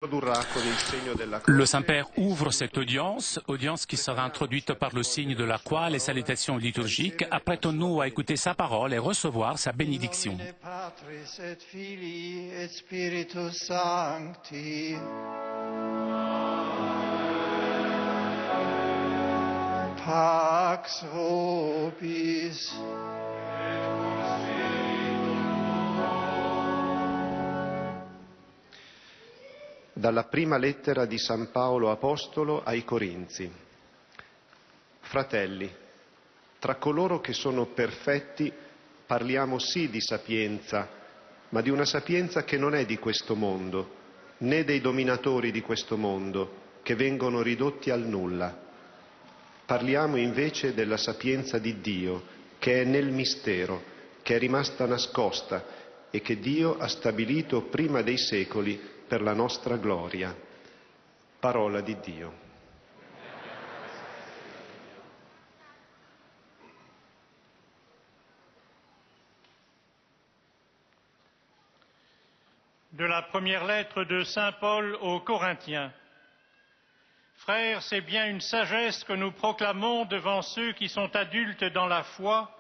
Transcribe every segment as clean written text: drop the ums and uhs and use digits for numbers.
Le Saint-Père ouvre cette audience qui sera introduite par le signe de la croix, les salutations liturgiques. Apprêtons-nous à écouter sa parole et recevoir sa bénédiction. Pax vobis. Dalla prima lettera di San Paolo Apostolo ai Corinzi. Fratelli, tra coloro che sono perfetti parliamo sì di sapienza, ma di una sapienza che non è di questo mondo, né dei dominatori di questo mondo, che vengono ridotti al nulla. Parliamo invece della sapienza di Dio, che è nel mistero, che è rimasta nascosta e che Dio ha stabilito prima dei secoli per la nostra gloria. Parola di Dio. De la première lettre de Saint Paul aux Corinthiens. Frères, c'est bien une sagesse que nous proclamons devant ceux qui sont adultes dans la foi,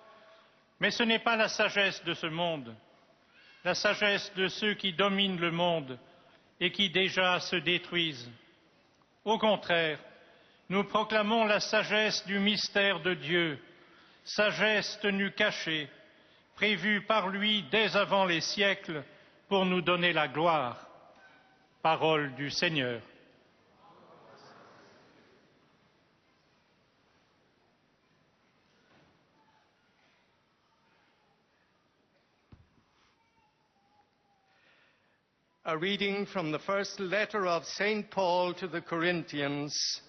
mais ce n'est pas la sagesse de ce monde, la sagesse de ceux qui dominent le monde et qui déjà se détruisent. Au contraire, nous proclamons la sagesse du mystère de Dieu, sagesse tenue cachée, prévue par lui dès avant les siècles pour nous donner la gloire. Parole du Seigneur. A reading from the first letter of St. Paul to the Corinthians.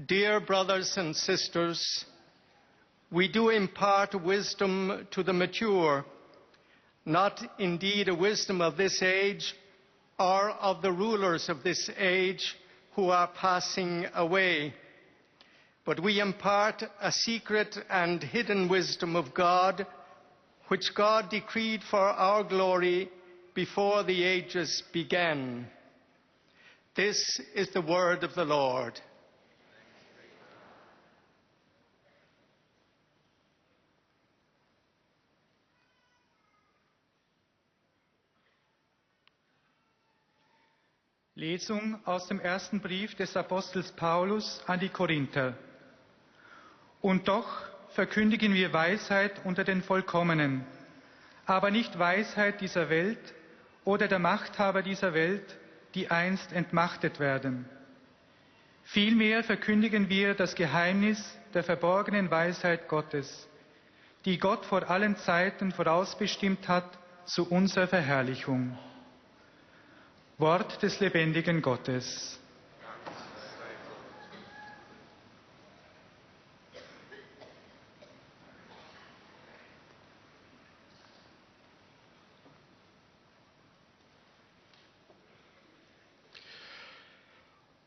Dear brothers and sisters, we do impart wisdom to the mature, not indeed a wisdom of this age or of the rulers of this age who are passing away, but we impart a secret and hidden wisdom of God, which God decreed for our glory before the ages began. This is the word of the Lord. Lesung aus dem ersten Brief des Apostels Paulus an die Korinther. Und doch verkündigen wir Weisheit unter den Vollkommenen, aber nicht Weisheit dieser Welt oder der Machthaber dieser Welt, die einst entmachtet werden. Vielmehr verkündigen wir das Geheimnis der verborgenen Weisheit Gottes, die Gott vor allen Zeiten vorausbestimmt hat zu unserer Verherrlichung. Wort des lebendigen Gottes.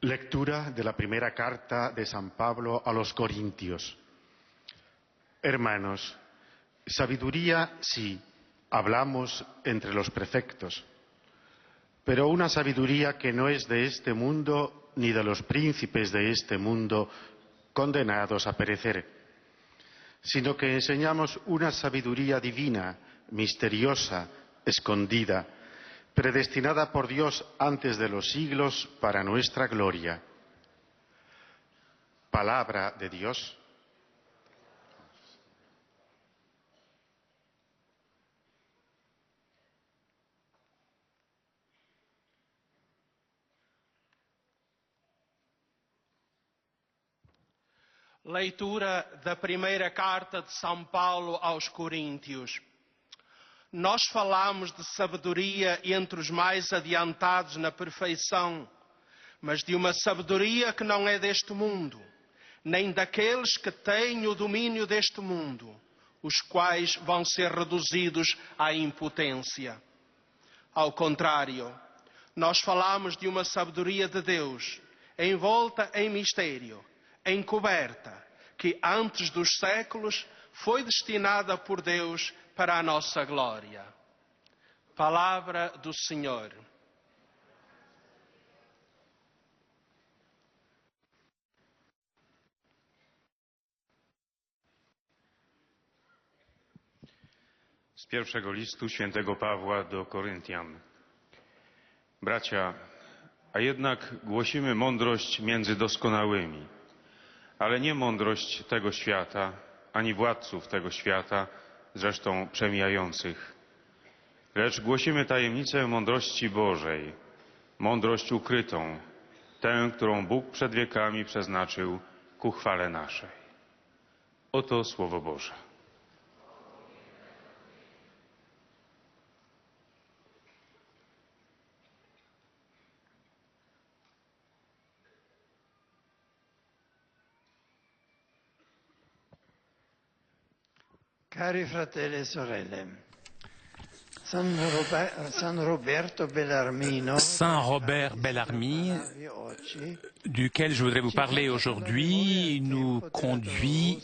Lectura de la primera carta de San Pablo a los Corintios. Hermanos, sabiduría sí, hablamos entre los perfectos, pero una sabiduría que no es de este mundo ni de los príncipes de este mundo condenados a perecer, sino que enseñamos una sabiduría divina, misteriosa, escondida, predestinada por Dios antes de los siglos para nuestra gloria. Palabra de Dios. Leitura da primeira carta de São Paulo aos Coríntios. Nós falamos de sabedoria entre os mais adiantados na perfeição, mas de uma sabedoria que não é deste mundo, nem daqueles que têm o domínio deste mundo, os quais vão ser reduzidos à impotência. Ao contrário, nós falamos de uma sabedoria de Deus, envolta em mistério, encoberta, que antes dos séculos foi destinada por Deus para a nossa glória. Palavra do Senhor. pierwszego listu świętego Pawła do Koryntian. Bracia, a jednak głosimy mądrość między doskonałymi, ale nie mądrość tego świata, ani władców tego świata, zresztą przemijających. Lecz głosimy tajemnicę mądrości Bożej, mądrość ukrytą, tę, którą Bóg przed wiekami przeznaczył ku chwale naszej. Oto Słowo Boże. Cari fratelli e sorelle, Saint Robert Bellarmine, duquel je voudrais vous parler aujourd'hui, nous conduit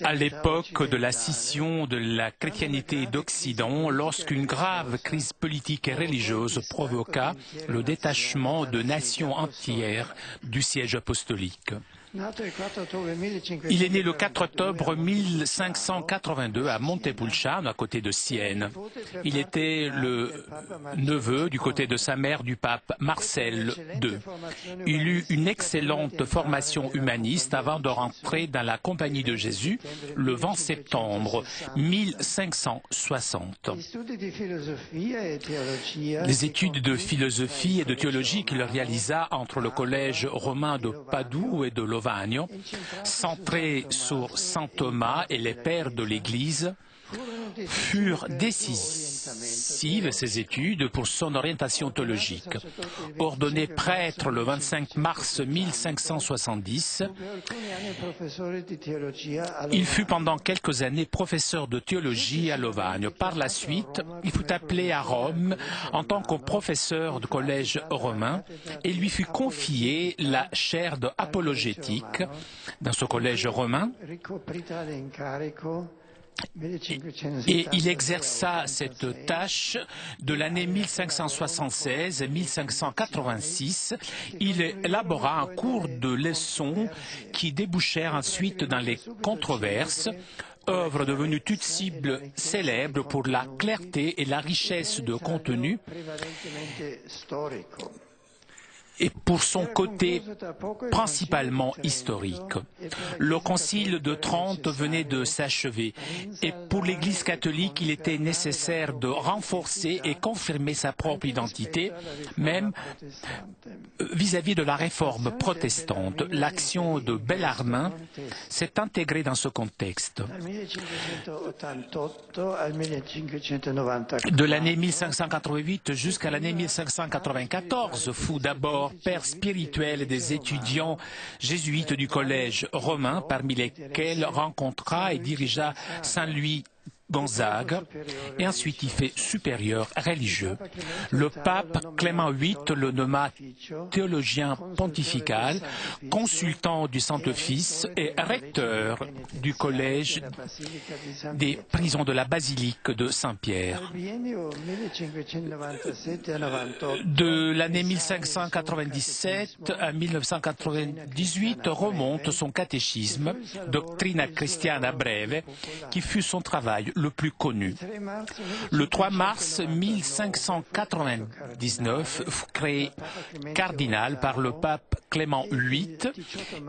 à l'époque de la scission de la chrétienté d'Occident, lorsqu'une grave crise politique et religieuse provoqua le détachement de nations entières du siège apostolique. Il est né le 4 octobre 1582 à Montepulciano, à côté de Sienne. Il était le neveu du côté de sa mère du pape Marcel II. Il eut une excellente formation humaniste avant de rentrer dans la Compagnie de Jésus le 20 septembre 1560. Les études de philosophie et de théologie qu'il réalisa entre le collège romain de Padoue et de Lovagno, centré sur saint Thomas et les pères de l'Église, furent décisives ces études pour son orientation théologique. Ordonné prêtre le 25 mars 1570, il fut pendant quelques années professeur de théologie à Lovagne. Par la suite, il fut appelé à Rome en tant que professeur de collège romain et lui fut confiée la chaire d'apologétique dans ce collège romain. Et il exerça cette tâche de l'année 1576 à 1586. Il élabora un cours de leçons qui débouchèrent ensuite dans les controverses, œuvre devenue toute cible célèbre pour la clarté et la richesse de contenu et pour son côté principalement historique. Le Concile de Trente venait de s'achever et pour l'Église catholique, il était nécessaire de renforcer et confirmer sa propre identité, même vis-à-vis de la réforme protestante. L'action de Bellarmine s'est intégrée dans ce contexte. De l'année 1588 jusqu'à l'année 1594 fut d'abord père spirituel des étudiants jésuites du collège romain, parmi lesquels rencontra et dirigea Saint Louis Gonzague, et ensuite il fait supérieur religieux. Le pape Clément VIII le nomma théologien pontifical, consultant du Saint-Office et recteur du collège des prisons de la basilique de Saint-Pierre. De l'année 1597 à 1998 remonte son catéchisme, Doctrina Christiana Breve, qui fut son travail le plus connu. Le 3 mars 1599 fut créé cardinal par le pape Clément VIII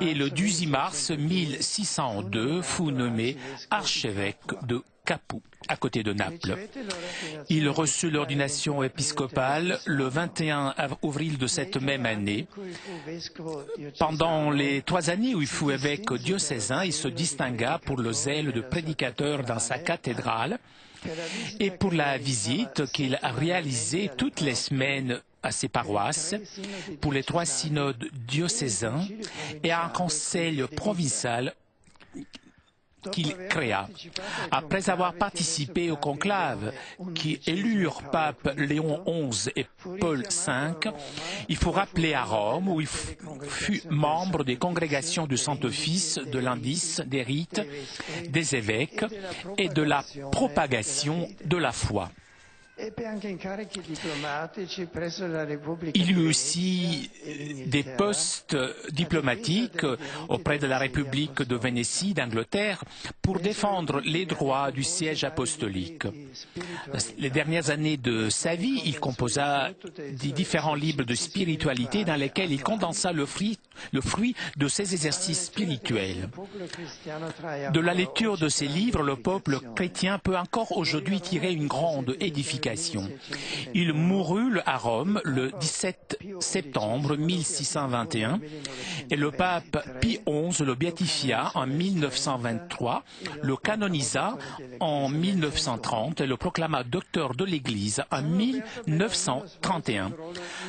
et le 18 mars 1602 fut nommé archevêque de Capoue, à côté de Naples. Il reçut l'ordination épiscopale le 21 avril de cette même année. Pendant les 3 années où il fut évêque diocésain, il se distingua pour le zèle de prédicateur dans sa cathédrale et pour la visite qu'il a réalisée toutes les semaines à ses paroisses, pour les 3 synodes diocésains et à un conseil provincial qu'il créa. Après avoir participé au conclave qui élurent pape Léon XI et Paul V, il faut rappeler à Rome où il fut membre des congrégations du Saint-Office, de l'indice, des rites, des évêques et de la propagation de la foi. Il eut aussi des postes diplomatiques auprès de la République de Vénétie d'Angleterre pour défendre les droits du siège apostolique. Les dernières années de sa vie, il composa des différents livres de spiritualité dans lesquels il condensa le fruit de ses exercices spirituels. De la lecture de ces livres, le peuple chrétien peut encore aujourd'hui tirer une grande édification. Il mourut à Rome le 17 septembre 1621 et le pape Pie XI le béatifia en 1923, le canonisa en 1930 et le proclama docteur de l'Église en 1931.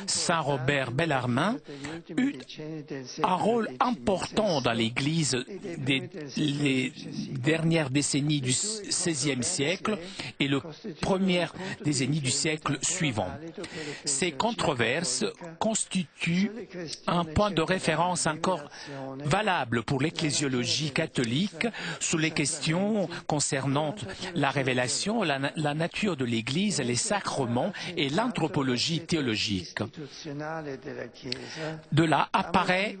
Saint Robert Bellarmine eut un rôle important dans l'Église les dernières décennies du XVIe siècle et les premières décennies du siècle suivant. Ces controverses constituent un point de référence encore valable pour l'ecclésiologie catholique sur les questions concernant la révélation, la nature de l'Église, les sacrements et l'anthropologie théologique. De là apparaît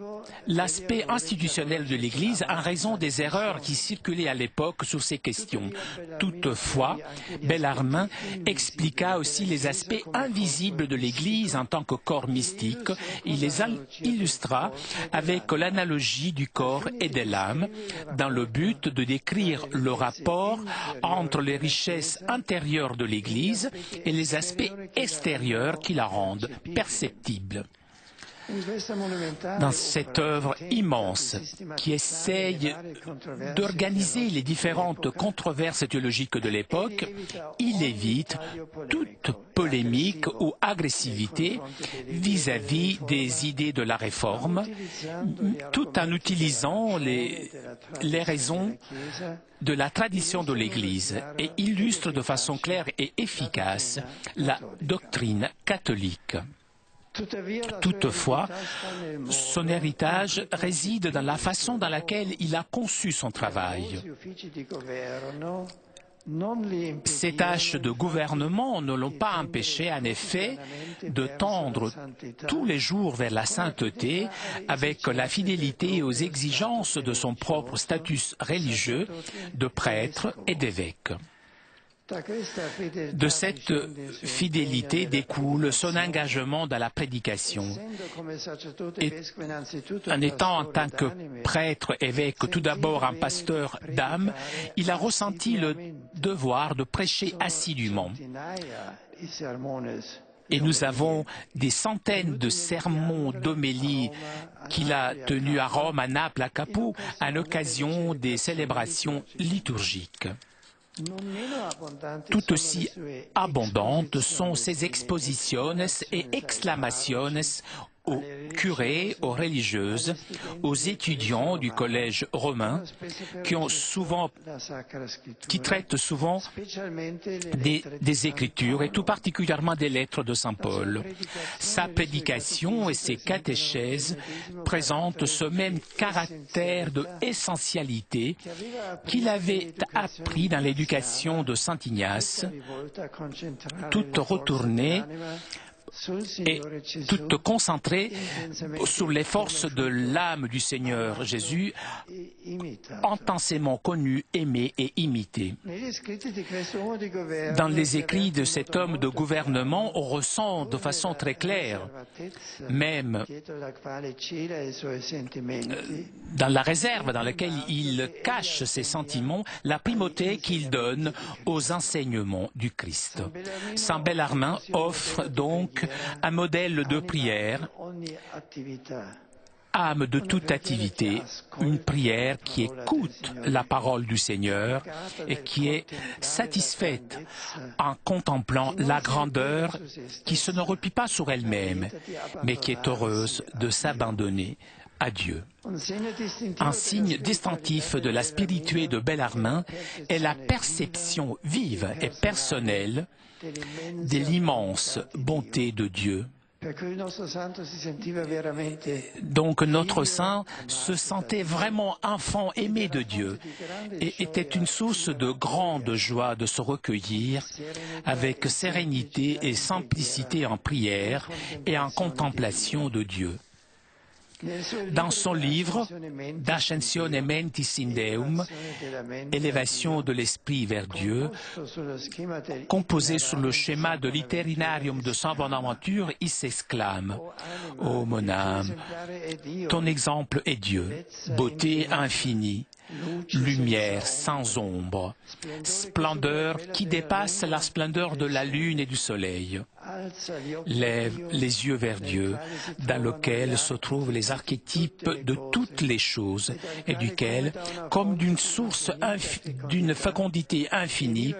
l'aspect institutionnel de l'Église en raison des erreurs qui circulaient à l'époque sur ces questions. Toutefois, Bellarmine expliqua aussi les aspects invisibles de l'Église en tant que corps mystique. Il les illustra avec l'analogie du corps et de l'âme dans le but de décrire le rapport entre les richesses intérieures de l'Église et les aspects extérieurs qui la rendent perceptible. Dans cette œuvre immense qui essaye d'organiser les différentes controverses théologiques de l'époque, il évite toute polémique ou agressivité vis-à-vis des idées de la Réforme, tout en utilisant les raisons de la tradition de l'Église et illustre de façon claire et efficace la doctrine catholique. Toutefois, son héritage réside dans la façon dans laquelle il a conçu son travail. Ces tâches de gouvernement ne l'ont pas empêché, en effet, de tendre tous les jours vers la sainteté avec la fidélité aux exigences de son propre statut religieux de prêtre et d'évêque. De cette fidélité découle son engagement dans la prédication. Et en étant en tant que prêtre évêque tout d'abord un pasteur d'âme, il a ressenti le devoir de prêcher assidûment. Et nous avons des centaines de sermons d'homélie qu'il a tenus à Rome, à Naples, à Capoue, à l'occasion des célébrations liturgiques. Tout aussi abondantes sont ses exposiciones et exclamaciones aux curés, aux religieuses, aux étudiants du collège romain qui traitent souvent des Écritures et tout particulièrement des lettres de Saint Paul. Sa prédication et ses catéchèses présentent ce même caractère de essentialité qu'il avait appris dans l'éducation de Saint Ignace, toute retournée et toute concentrée sur les forces de l'âme du Seigneur Jésus, intensément connu, aimé et imité. Dans les écrits de cet homme de gouvernement, on ressent de façon très claire, même dans la réserve dans laquelle il cache ses sentiments, la primauté qu'il donne aux enseignements du Christ. Saint Bellarmine offre donc un modèle de prière, âme de toute activité, une prière qui écoute la parole du Seigneur et qui est satisfaite en contemplant la grandeur qui se ne replie pas sur elle-même, mais qui est heureuse de s'abandonner à Dieu. Un signe distinctif de la spiritualité de Bellarmine est la perception vive et personnelle de l'immense bonté de Dieu. Donc notre saint se sentait vraiment enfant aimé de Dieu et était une source de grande joie de se recueillir avec sérénité et simplicité en prière et en contemplation de Dieu. Dans son livre « D'Ascensione Mentis in Deum », élévation de l'esprit vers Dieu, composé sur le schéma de l'Iterinarium de Saint Bonaventure, il s'exclame « Ô mon âme, ton exemple est Dieu, beauté infinie, lumière sans ombre, splendeur qui dépasse la splendeur de la lune et du soleil. Lève les yeux vers Dieu, dans lequel se trouvent les archétypes de toutes les choses, et duquel, comme d'une source d'une fécondité infinie,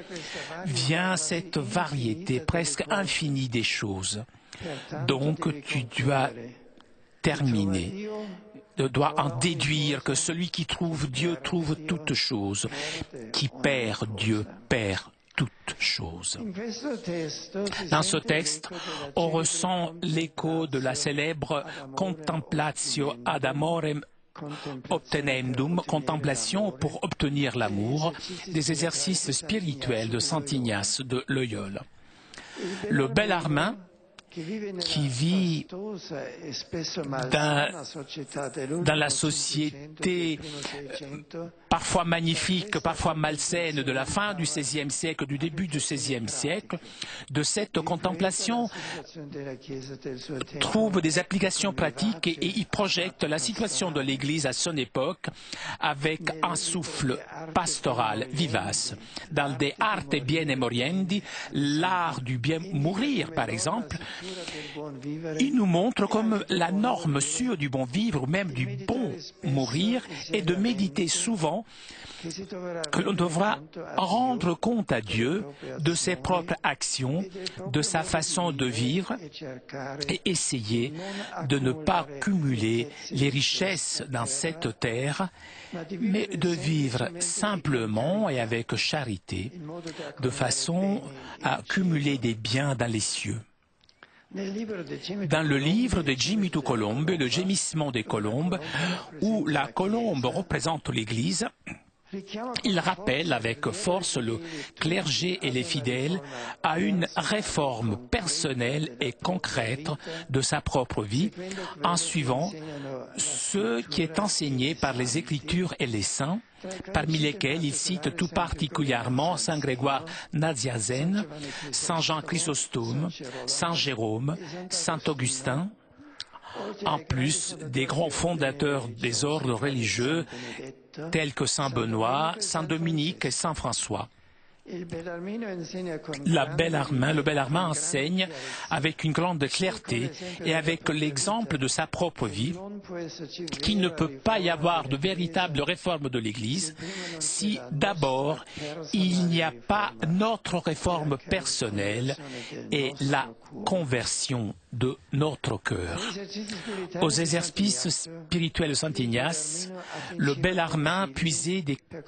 vient cette variété presque infinie des choses. Donc tu dois terminer. Doit en déduire que celui qui trouve Dieu trouve toutes choses, qui perd Dieu perd toutes choses. Dans ce texte, on ressent l'écho de la célèbre Contemplatio ad amorem obtenendum, contemplation pour obtenir l'amour, des exercices spirituels de saint Ignace de Loyola. Le Bellarmin, qui vit dans la société parfois magnifique, parfois malsaine de la fin du XVIe siècle, du début du XVIe siècle, de cette contemplation trouve des applications pratiques et y projette la situation de l'Église à son époque avec un souffle pastoral vivace. Dans De Arte Biene Moriendi, l'art du bien mourir par exemple, il nous montre comme la norme sûre du bon vivre, ou même du bon mourir, est de méditer souvent que l'on devra rendre compte à Dieu de ses propres actions, de sa façon de vivre et essayer de ne pas cumuler les richesses dans cette terre, mais de vivre simplement et avec charité, de façon à cumuler des biens dans les cieux. Dans le livre de Gemitu Colombe, le gémissement des colombes, où la colombe représente l'Église, il rappelle avec force le clergé et les fidèles à une réforme personnelle et concrète de sa propre vie en suivant ce qui est enseigné par les Écritures et les saints, parmi lesquels il cite tout particulièrement Saint Grégoire Nazianzen, Saint Jean Chrysostome, Saint Jérôme, Saint Augustin, en plus des grands fondateurs des ordres religieux tels que Saint Benoît, Saint Dominique et Saint François. Le Bellarmin enseigne avec une grande clarté et avec l'exemple de sa propre vie qu'il ne peut pas y avoir de véritable réforme de l'Église si d'abord il n'y a pas notre réforme personnelle et la conversion de notre cœur. Aux exercices spirituels de saint Ignace, le Bellarmin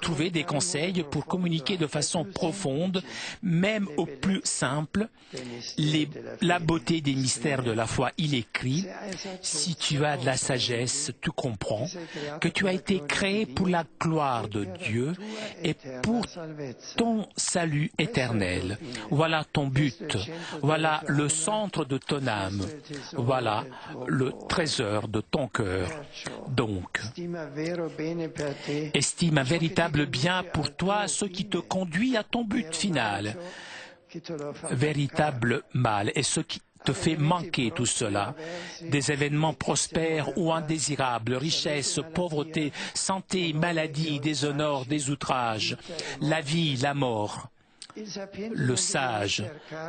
trouvait des conseils pour communiquer de façon profonde, même au plus simple, la beauté des mystères de la foi. Il écrit « Si tu as de la sagesse, tu comprends que tu as été créé pour la gloire de Dieu et pour ton salut éternel. Voilà ton but, voilà le centre de ton âme, voilà le trésor de ton cœur. Donc, estime un véritable bien pour toi ce qui te conduit à ton but final. Véritable mal est ce qui te fait manquer tout cela, des événements prospères ou indésirables, richesse, pauvreté, santé, maladie, déshonneur, des outrages, la vie, la mort. Le sage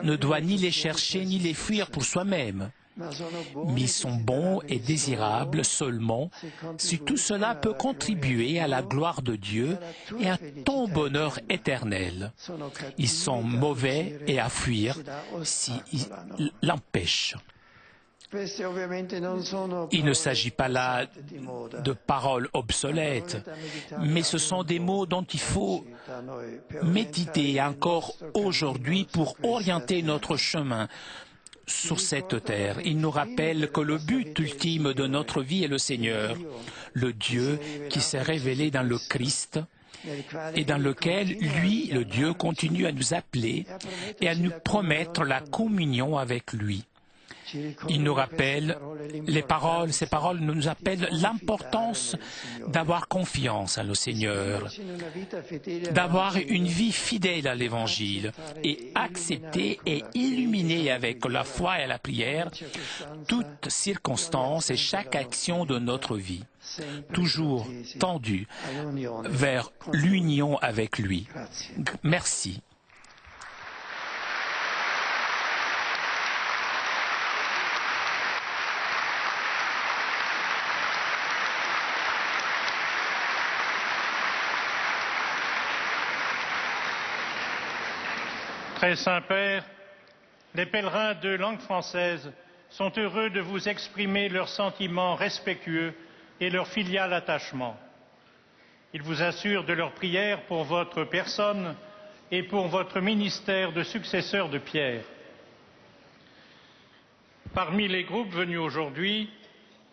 ne doit ni les chercher ni les fuir pour soi-même, mais ils sont bons et désirables seulement si tout cela peut contribuer à la gloire de Dieu et à ton bonheur éternel. Ils sont mauvais et à fuir s'ils l'empêchent. Il ne s'agit pas là de paroles obsolètes, mais ce sont des mots dont il faut méditer encore aujourd'hui pour orienter notre chemin, sur cette terre. Il nous rappelle que le but ultime de notre vie est le Seigneur, le Dieu qui s'est révélé dans le Christ et dans lequel, lui, le Dieu, continue à nous appeler et à nous promettre la communion avec lui. Il nous rappelle ces paroles nous appellent l'importance d'avoir confiance en le Seigneur, d'avoir une vie fidèle à l'Évangile et accepter et illuminer avec la foi et la prière toutes circonstances et chaque action de notre vie, toujours tendue vers l'union avec lui. Merci. Très Saint-Père, les pèlerins de langue française sont heureux de vous exprimer leurs sentiments respectueux et leur filial attachement. Ils vous assurent de leur prière pour votre personne et pour votre ministère de successeur de Pierre. Parmi les groupes venus aujourd'hui,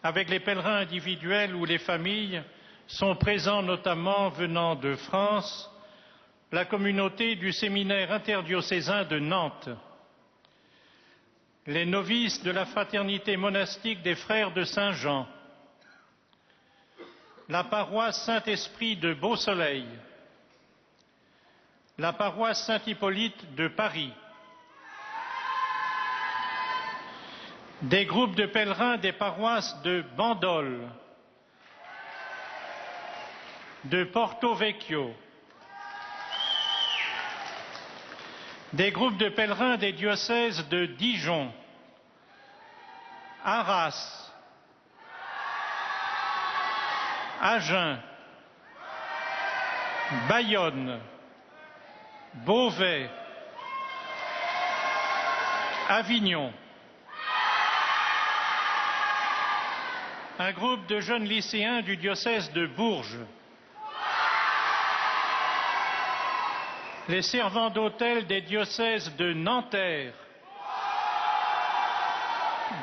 avec les pèlerins individuels ou les familles, sont présents notamment venant de France, la communauté du séminaire interdiocésain de Nantes, les novices de la fraternité monastique des frères de Saint-Jean, la paroisse Saint-Esprit de Beau-Soleil, la paroisse Saint-Hippolyte de Paris, des groupes de pèlerins des paroisses de Bandol, de Porto Vecchio, des groupes de pèlerins des diocèses de Dijon, Arras, Agen, Bayonne, Beauvais, Avignon. Un groupe de jeunes lycéens du diocèse de Bourges. Les servants d'autel des diocèses de Nanterre,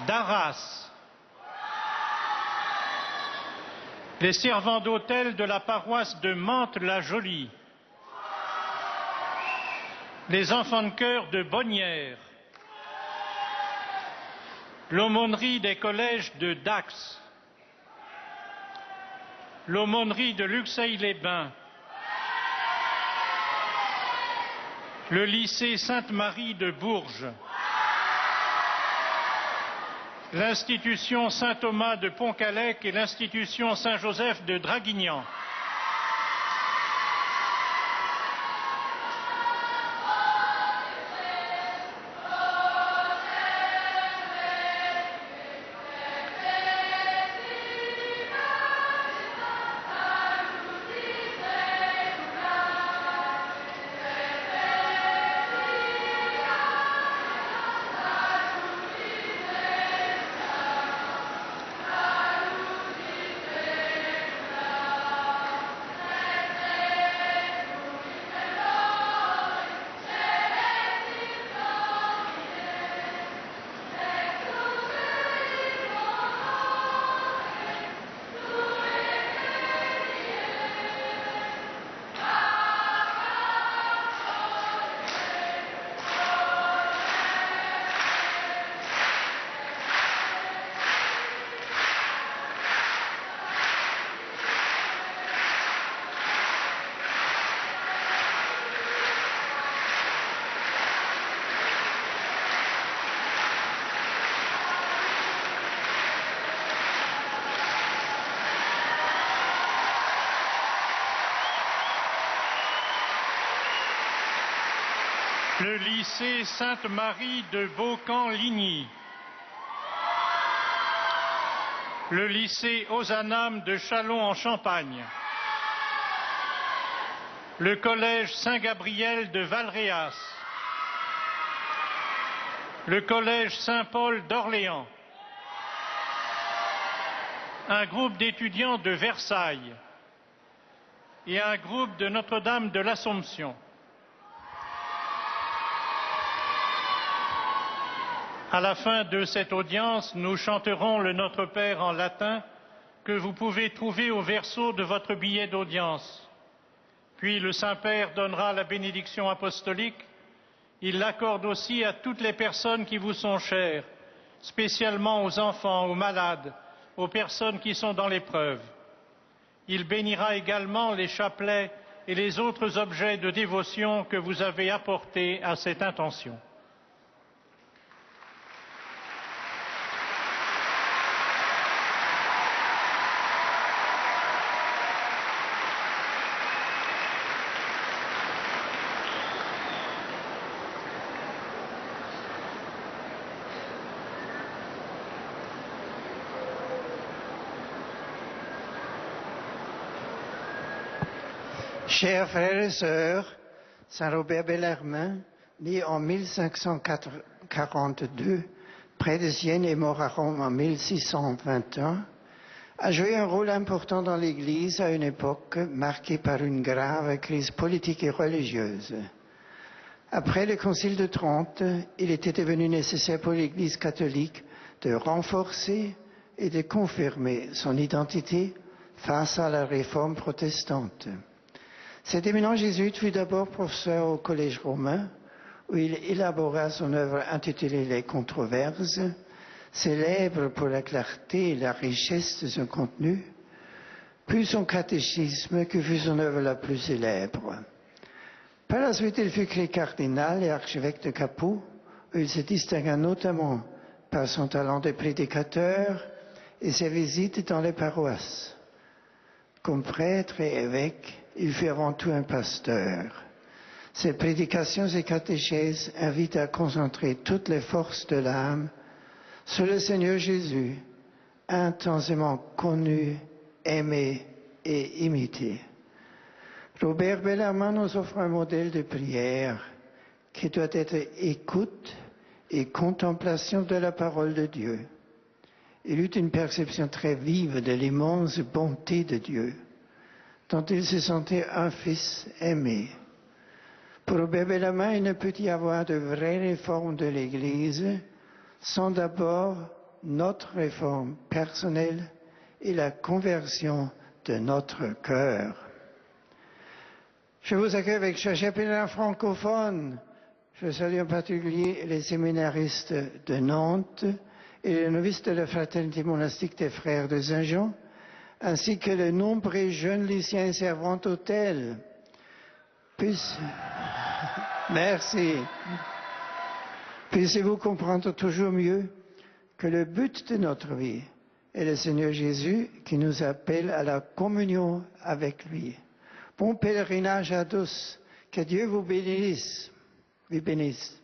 d'Arras, les servants d'autel de la paroisse de Mantes-la-Jolie, les enfants de chœur de Bonnières, l'aumônerie des collèges de Dax, l'aumônerie de Luxeuil-les-Bains, le lycée Sainte-Marie de Bourges, l'institution Saint-Thomas de Pont-Calec et l'institution Saint-Joseph de Draguignan. Le lycée Sainte-Marie de Beaucamp-Ligny, le lycée Ozanam de Châlons-en-Champagne, le collège Saint-Gabriel de Valréas, le collège Saint-Paul d'Orléans, un groupe d'étudiants de Versailles et un groupe de Notre-Dame de l'Assomption. À la fin de cette audience, nous chanterons le Notre Père en latin que vous pouvez trouver au verso de votre billet d'audience. Puis le Saint-Père donnera la bénédiction apostolique. Il l'accorde aussi à toutes les personnes qui vous sont chères, spécialement aux enfants, aux malades, aux personnes qui sont dans l'épreuve. Il bénira également les chapelets et les autres objets de dévotion que vous avez apportés à cette intention. Chers frères et sœurs, Saint Robert Bellarmin, né en 1542, près de Sienne et mort à Rome en 1621, a joué un rôle important dans l'Église à une époque marquée par une grave crise politique et religieuse. Après le Concile de Trente, il était devenu nécessaire pour l'Église catholique de renforcer et de confirmer son identité face à la réforme protestante. Cet éminent jésuite fut d'abord professeur au Collège romain, où il élabora son œuvre intitulée Les Controverses, célèbre pour la clarté et la richesse de son contenu, puis son catéchisme, qui fut son œuvre la plus célèbre. Par la suite, il fut créé cardinal et archevêque de Capoue, où il se distingua notamment par son talent de prédicateur et ses visites dans les paroisses. Comme prêtre et évêque, il fut avant tout un pasteur. Ses prédications et catéchèses invitent à concentrer toutes les forces de l'âme sur le Seigneur Jésus, intensément connu, aimé et imité. Robert Bellarmin nous offre un modèle de prière qui doit être écoute et contemplation de la parole de Dieu. Il eut une perception très vive de l'immense bonté de Dieu, dont il se sentait un fils aimé. Pour Robert Bellarmin, il ne peut y avoir de vraie réforme de l'Église sans d'abord notre réforme personnelle et la conversion de notre cœur. Je vous accueille avec chers pèlerins francophones. Je salue en particulier les séminaristes de Nantes et les novices de la fraternité monastique des frères de Saint-Jean, ainsi que les nombreux jeunes lycéens servant d'hôtel. Merci. Puissiez-vous comprendre toujours mieux que le but de notre vie est le Seigneur Jésus qui nous appelle à la communion avec lui. Bon pèlerinage à tous. Que Dieu vous bénisse. Vous bénisse.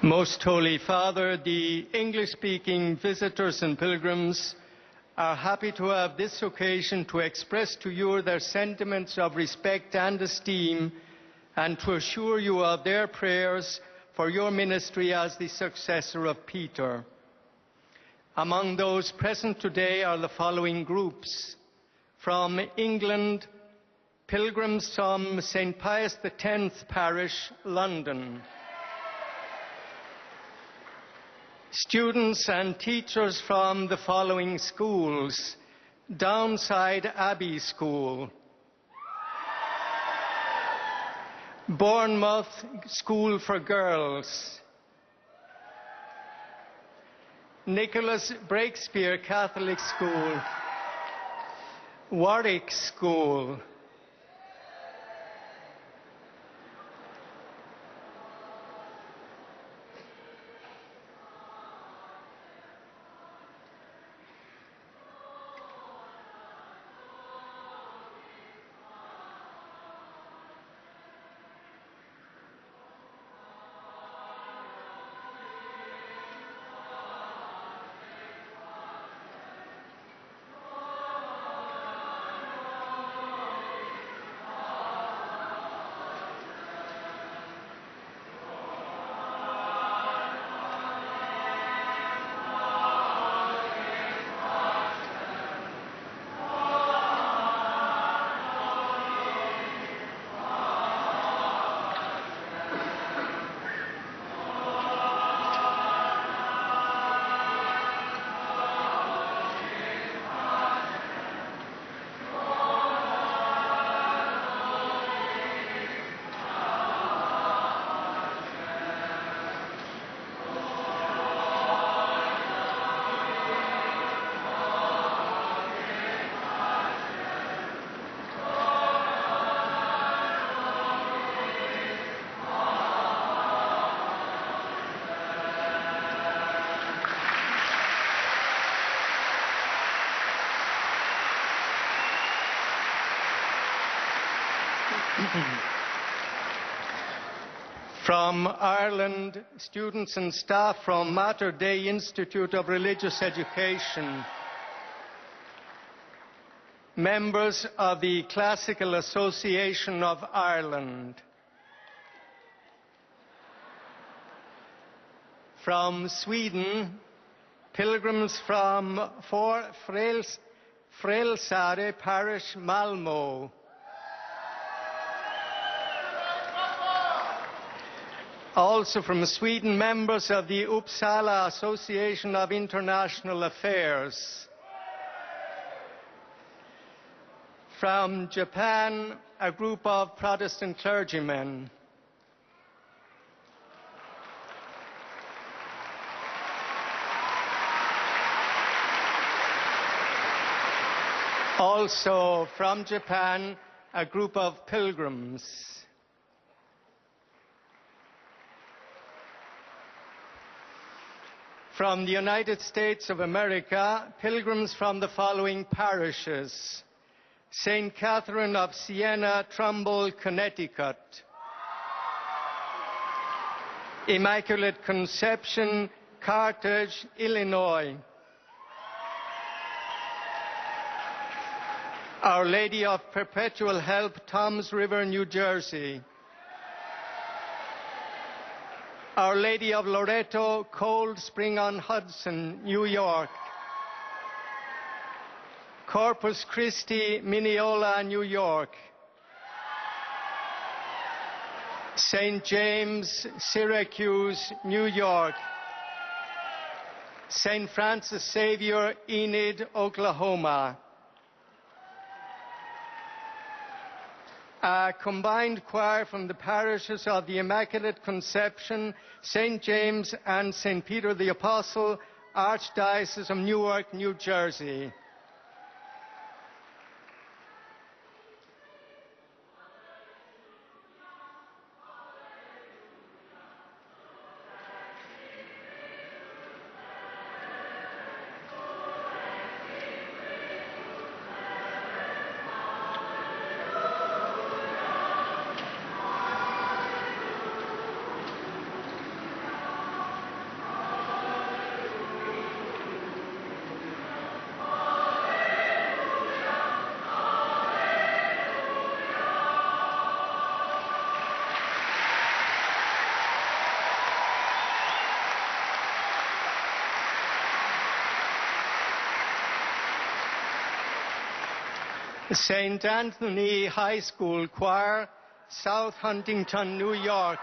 Most Holy Father, the English-speaking visitors and pilgrims are happy to have this occasion to express to you their sentiments of respect and esteem and to assure you of their prayers for your ministry as the successor of Peter. Among those present today are the following groups. From England, pilgrims from St. Pius X Parish, London. Students and teachers from the following schools: Downside Abbey School, Bournemouth School for Girls, Nicholas Breakspear Catholic School, Warwick School, From Ireland, students and staff from Mater Dei Institute of Religious Education, members of the Classical Association of Ireland, from Sweden, pilgrims from Frälsare Parish, Malmö, also from Sweden, members of the Uppsala Association of International Affairs. From Japan, a group of Protestant clergymen. Also from Japan, a group of pilgrims. From the United States of America, pilgrims from the following parishes: St. Catherine of Siena, Trumbull, Connecticut; Immaculate Conception, Carthage, Illinois; Our Lady of Perpetual Help, Toms River, New Jersey; Our Lady of Loretto, Cold Spring on Hudson, New York; Corpus Christi, Mineola, New York; St. James, Syracuse, New York; St. Francis Xavier, Enid, Oklahoma. A combined choir from the parishes of the Immaculate Conception, St. James, and St. Peter the Apostle, Archdiocese of Newark, New Jersey. St. Anthony High School Choir, South Huntington, New York.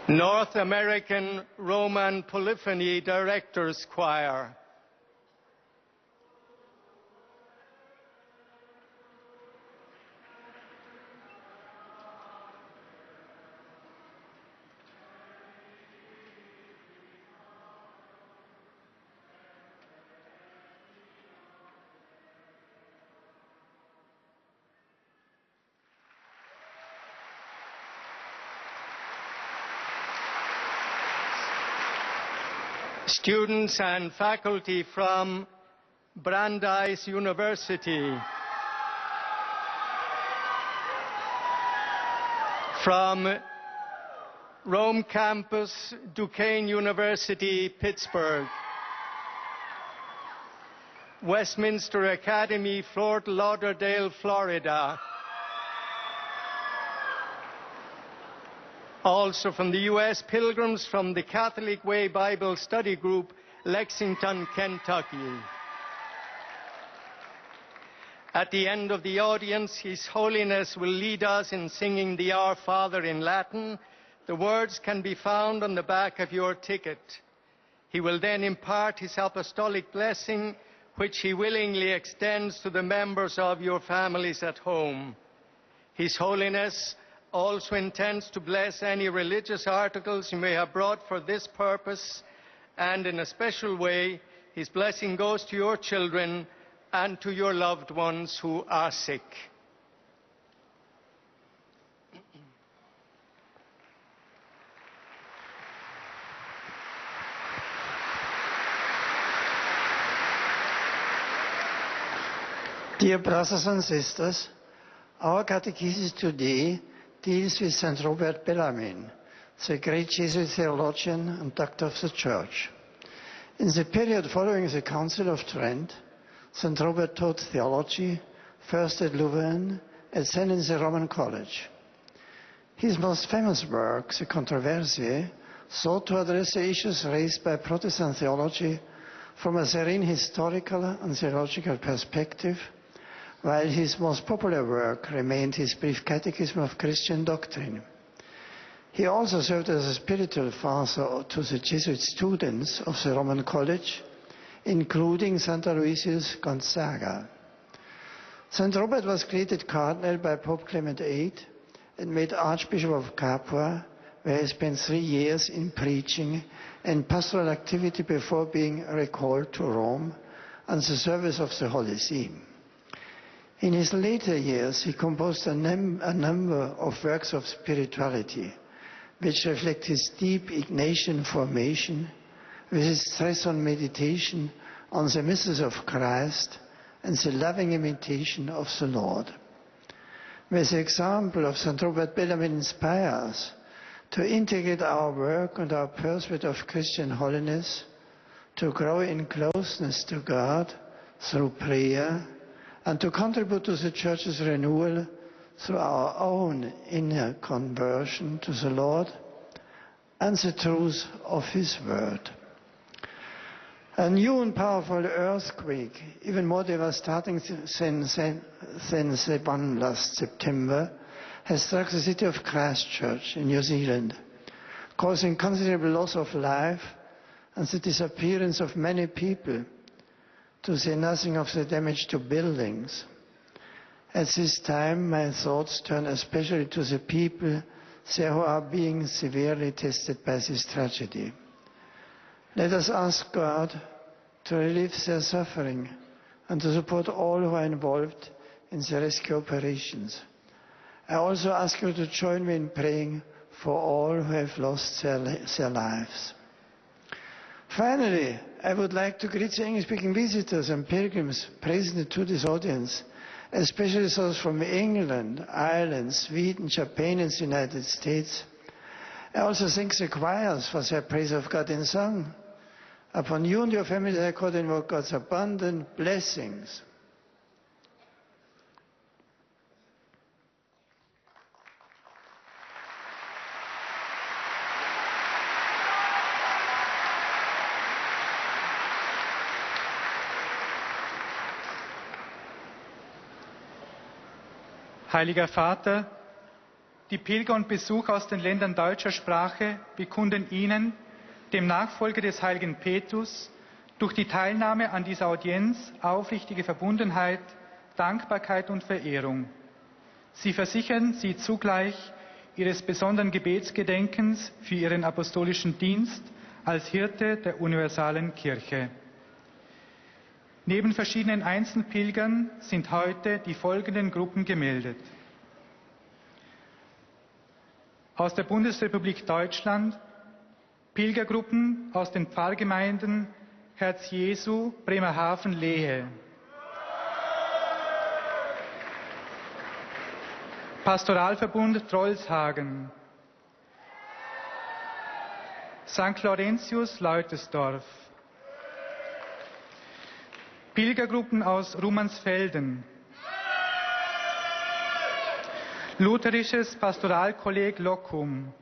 North American Roman Polyphony Directors Choir. Students and faculty from Brandeis University, from Rome Campus, Duquesne University, Pittsburgh, Westminster Academy, Fort Lauderdale, Florida. Also from the U.S., pilgrims from the Catholic Way Bible Study Group, Lexington, Kentucky. At the end of the audience, His Holiness will lead us in singing the Our Father in Latin, The words can be found on the back of your ticket. He will then impart his apostolic blessing, which he willingly extends to the members of your families at home. His Holiness also intends to bless any religious articles you may have brought for this purpose, and in a special way, his blessing goes to your children and to your loved ones who are sick. Dear brothers and sisters, our catechesis today deals with St. Robert Bellarmine, the great Jesuit theologian and doctor of the Church. In the period following the Council of Trent, St. Robert taught theology, first at Louvain and then in the Roman College. His most famous work, the Controversiae, sought to address the issues raised by Protestant theology from a serene historical and theological perspective, while his most popular work remained his brief Catechism of Christian Doctrine. He also served as a spiritual father to the Jesuit students of the Roman College, including Santa Aloysius Gonzaga. St. Robert was created cardinal by Pope Clement VIII and made Archbishop of Capua, where he spent 3 years in preaching and pastoral activity before being recalled to Rome and the service of the Holy See. In his later years, he composed a number of works of spirituality, which reflect his deep Ignatian formation, with his stress on meditation on the mysteries of Christ and the loving imitation of the Lord. With the example of St. Robert Bellarmine inspires us to integrate our work and our pursuit of Christian holiness, to grow in closeness to God through prayer, and to contribute to the Church's renewal through our own inner conversion to the Lord and the truth of His Word. A new and powerful earthquake, even more devastating than the one last September, has struck the city of Christchurch in New Zealand, causing considerable loss of life and the disappearance of many people, to say nothing of the damage to buildings. At this time, my thoughts turn especially to the people there who are being severely tested by this tragedy. Let us ask God to relieve their suffering and to support all who are involved in the rescue operations. I also ask you to join me in praying for all who have lost their lives. Finally, I would like to greet the English-speaking visitors and pilgrims present to this audience, especially those from England, Ireland, Sweden, Japan and the United States. I also thank the choirs for their praise of God in song. Upon you and your families, I could invoke God's abundant blessings. Heiliger Vater, die Pilger und Besucher aus den Ländern deutscher Sprache bekunden Ihnen, dem Nachfolger des heiligen Petrus, durch die Teilnahme an dieser Audienz aufrichtige Verbundenheit, Dankbarkeit und Verehrung. Sie versichern Sie zugleich Ihres besonderen Gebetsgedenkens für Ihren apostolischen Dienst als Hirte der universalen Kirche. Neben verschiedenen Einzelpilgern sind heute die folgenden Gruppen gemeldet. Aus der Bundesrepublik Deutschland Pilgergruppen aus den Pfarrgemeinden Herz Jesu, Bremerhaven-Lehe. Pastoralverbund Trollshagen. St. Laurentius, Leutersdorf. Pilgergruppen aus Rumansfelden. Lutherisches Pastoralkolleg Locum.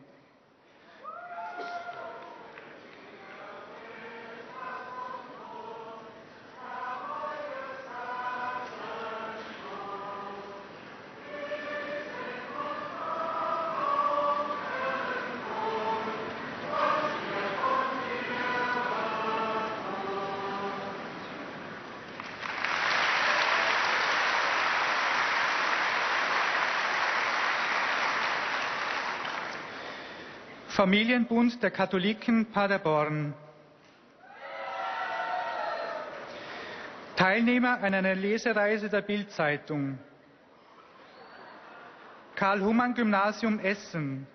Familienbund der Katholiken Paderborn. Teilnehmer an einer Lesereise der Bild-Zeitung. Karl-Humann-Gymnasium Essen.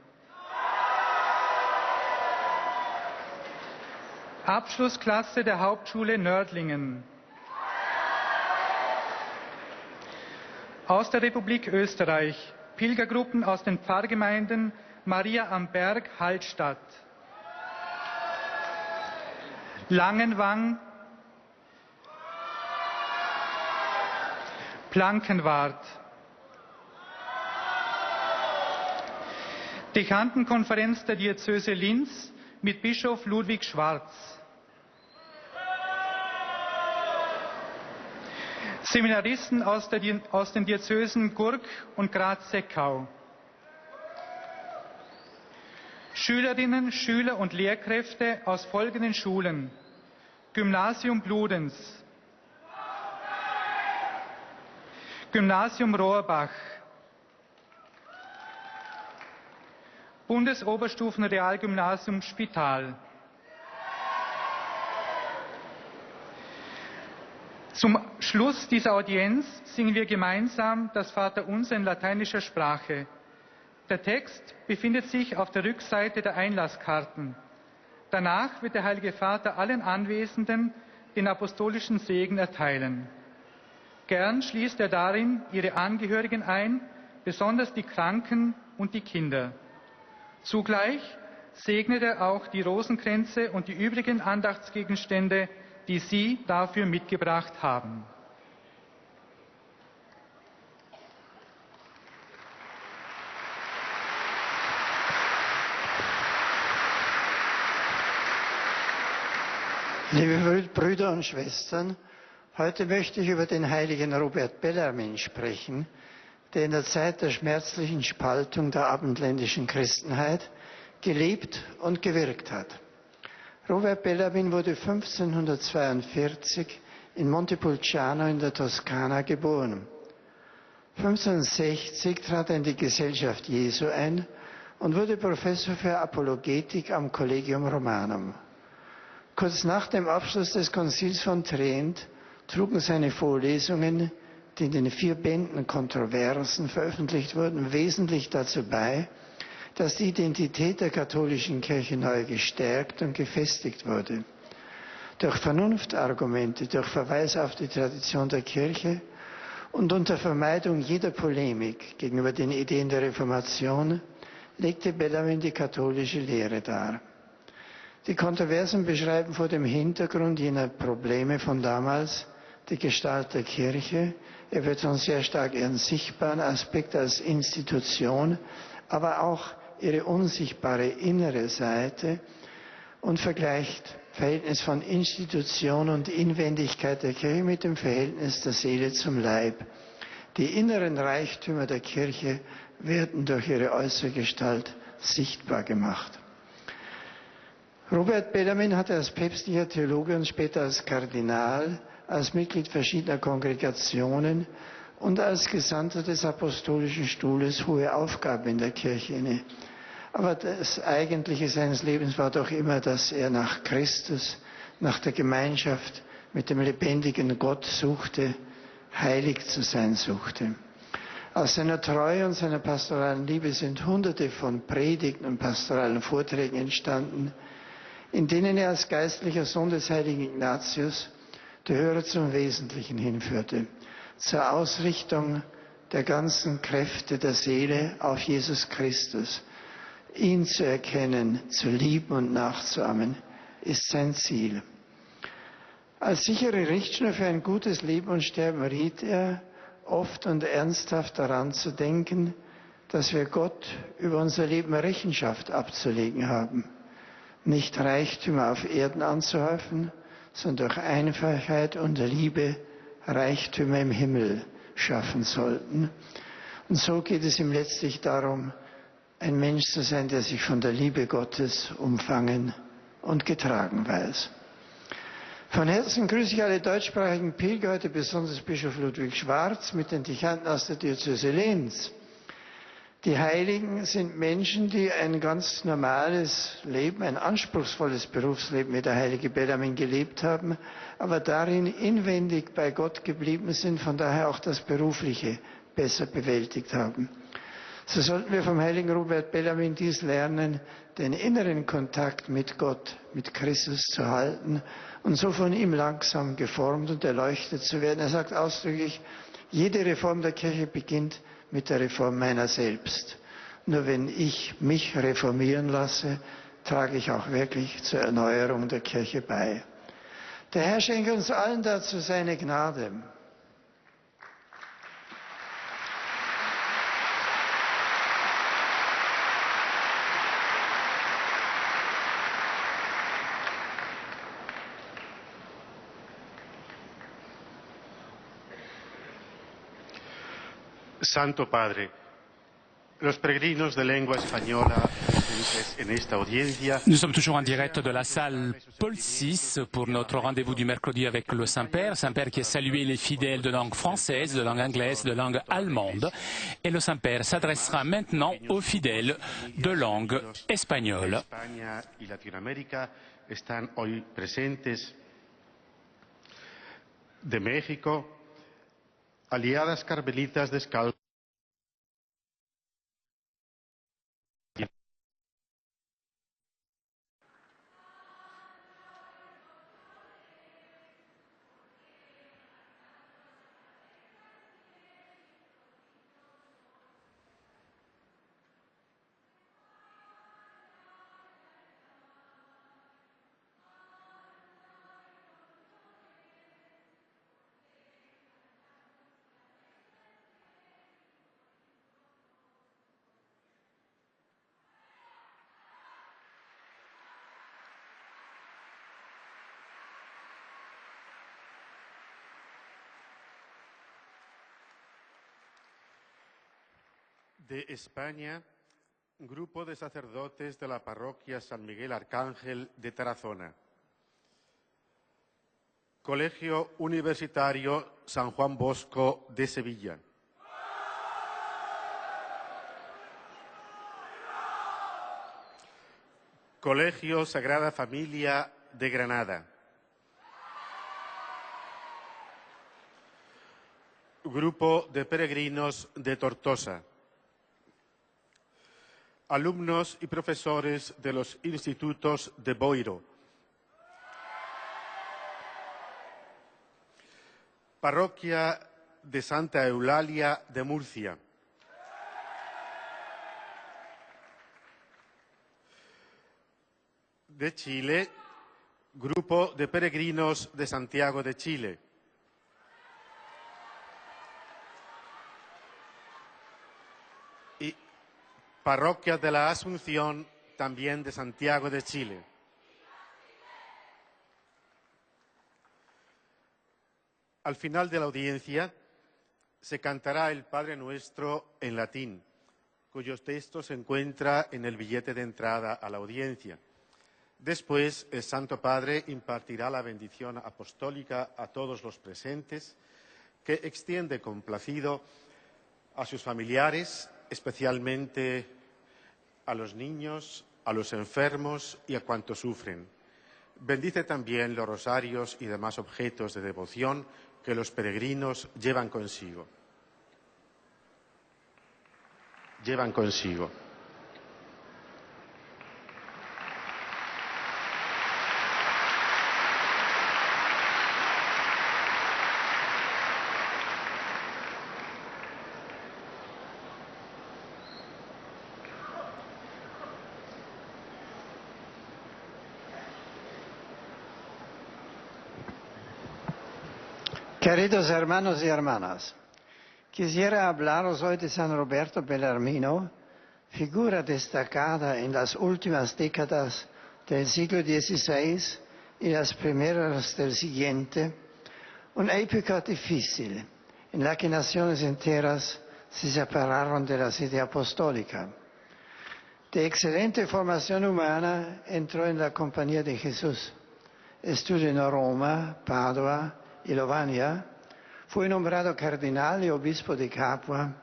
Abschlussklasse der Hauptschule Nördlingen. Aus der Republik Österreich. Pilgergruppen aus den Pfarrgemeinden Maria am Berg, Hallstatt. Langenwang, Plankenwart. Dechantenkonferenz der Diözese Linz mit Bischof Ludwig Schwarz. Seminaristen aus den Diözesen Gurk und Graz-Seckau. Schülerinnen, Schüler und Lehrkräfte aus folgenden Schulen: Gymnasium Bludenz, Gymnasium Rohrbach, Bundesoberstufenrealgymnasium Spital. Zum Schluss dieser Audienz singen wir gemeinsam das Vaterunser in lateinischer Sprache. Der Text befindet sich auf der Rückseite der Einlasskarten. Danach wird der Heilige Vater allen Anwesenden den apostolischen Segen erteilen. Gern schließt er darin ihre Angehörigen ein, besonders die Kranken und die Kinder. Zugleich segnet er auch die Rosenkränze und die übrigen Andachtsgegenstände, die Sie dafür mitgebracht haben. Liebe Brüder und Schwestern, heute möchte ich über den heiligen Robert Bellarmin sprechen, der in der Zeit der schmerzlichen Spaltung der abendländischen Christenheit gelebt und gewirkt hat. Robert Bellarmin wurde 1542 in Montepulciano in der Toskana geboren. 1560 trat er in die Gesellschaft Jesu ein und wurde Professor für Apologetik am Collegium Romanum. Kurz nach dem Abschluss des Konzils von Trient trugen seine Vorlesungen, die in den 4 Bänden Kontroversen veröffentlicht wurden, wesentlich dazu bei, dass die Identität der katholischen Kirche neu gestärkt und gefestigt wurde. Durch Vernunftargumente, durch Verweis auf die Tradition der Kirche und unter Vermeidung jeder Polemik gegenüber den Ideen der Reformation legte Bellarmin die katholische Lehre dar. Die Kontroversen beschreiben vor dem Hintergrund jener Probleme von damals die Gestalt der Kirche. Er betont sehr stark ihren sichtbaren Aspekt als Institution, aber auch ihre unsichtbare innere Seite und vergleicht Verhältnis von Institution und Inwendigkeit der Kirche mit dem Verhältnis der Seele zum Leib. Die inneren Reichtümer der Kirche werden durch ihre äußere Gestalt sichtbar gemacht. Robert Bellarmin hatte als päpstlicher Theologe und später als Kardinal, als Mitglied verschiedener Kongregationen und als Gesandter des Apostolischen Stuhles hohe Aufgaben in der Kirche inne. Aber das Eigentliche seines Lebens war doch immer, dass er nach Christus, nach der Gemeinschaft mit dem lebendigen Gott suchte, heilig zu sein suchte. Aus seiner Treue und seiner pastoralen Liebe sind Hunderte von Predigten und pastoralen Vorträgen entstanden, in denen er als geistlicher Sohn des heiligen Ignatius die Hörer zum Wesentlichen hinführte, zur Ausrichtung der ganzen Kräfte der Seele auf Jesus Christus. Ihn zu erkennen, zu lieben und nachzuahmen, ist sein Ziel. Als sichere Richtschnur für ein gutes Leben und Sterben riet er, oft und ernsthaft daran zu denken, dass wir Gott über unser Leben Rechenschaft abzulegen haben. Nicht Reichtümer auf Erden anzuhäufen, sondern durch Einfachheit und Liebe Reichtümer im Himmel schaffen sollten. Und so geht es ihm letztlich darum, ein Mensch zu sein, der sich von der Liebe Gottes umfangen und getragen weiß. Von Herzen grüße ich alle deutschsprachigen Pilger, heute besonders Bischof Ludwig Schwarz mit den Dechanten aus der Diözese Linz. Die Heiligen sind Menschen, die ein ganz normales Leben, ein anspruchsvolles Berufsleben wie der heilige Bellarmin gelebt haben, aber darin inwendig bei Gott geblieben sind, von daher auch das Berufliche besser bewältigt haben. So sollten wir vom heiligen Robert Bellarmin dies lernen, den inneren Kontakt mit Gott, mit Christus zu halten und so von ihm langsam geformt und erleuchtet zu werden. Er sagt ausdrücklich, jede Reform der Kirche beginnt mit der Reform meiner selbst. Nur wenn ich mich reformieren lasse, trage ich auch wirklich zur Erneuerung der Kirche bei. Der Herr schenke uns allen dazu seine Gnade. Santo Padre, los peregrinos de lengua española presentes en esta audiencia. Nous sommes toujours en direct de la salle Paul VI pour notre rendez-vous du mercredi avec le Saint-Père. Saint-Père qui a salué les fidèles de langue française, de langue anglaise, de langue allemande. Et le Saint-Père s'adressera maintenant aux fidèles de langue espagnole. España y Latinoamérica están hoy presentes. De México, aliadas carmelitas descalzas. De España, grupo de sacerdotes de la parroquia San Miguel Arcángel de Tarazona. Colegio Universitario San Juan Bosco de Sevilla. Colegio Sagrada Familia de Granada. Grupo de peregrinos de Tortosa. Alumnos y profesores de los institutos de Boiro. Parroquia de Santa Eulalia de Murcia. De Chile, Grupo de Peregrinos de Santiago de Chile. Y Parroquia de la Asunción, también de Santiago de Chile. Al final de la audiencia se cantará el Padre Nuestro en latín, cuyo texto se encuentra en el billete de entrada a la audiencia. Después, el Santo Padre impartirá la bendición apostólica a todos los presentes, que extiende complacido a sus familiares, especialmente a los niños, a los enfermos y a cuantos sufren. Bendice también los rosarios y demás objetos de devoción que los peregrinos llevan consigo. Queridos hermanos y hermanas, quisiera hablaros hoy de San Roberto Bellarmino, figura destacada en las últimas décadas del siglo XVI y las primeras del siguiente, una época difícil en la que naciones enteras se separaron de la sede apostólica. De excelente formación humana entró en la Compañía de Jesús, estudió en Roma, Padua y Lovania, fue nombrado cardenal y obispo de Capua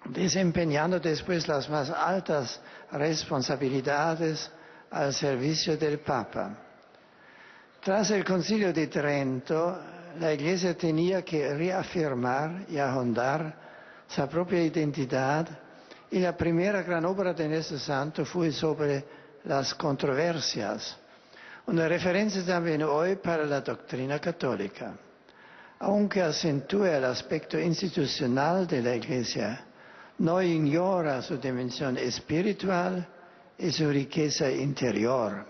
desempeñando después las más altas responsabilidades al servicio del Papa. Tras el Concilio de Trento, la Iglesia tenía que reafirmar y ahondar su propia identidad, y la primera gran obra de nuestro santo fue sobre las controversias, una referencia también hoy para la doctrina católica. Aunque acentúa el aspecto institucional de la Iglesia, no ignora su dimensión espiritual y su riqueza interior.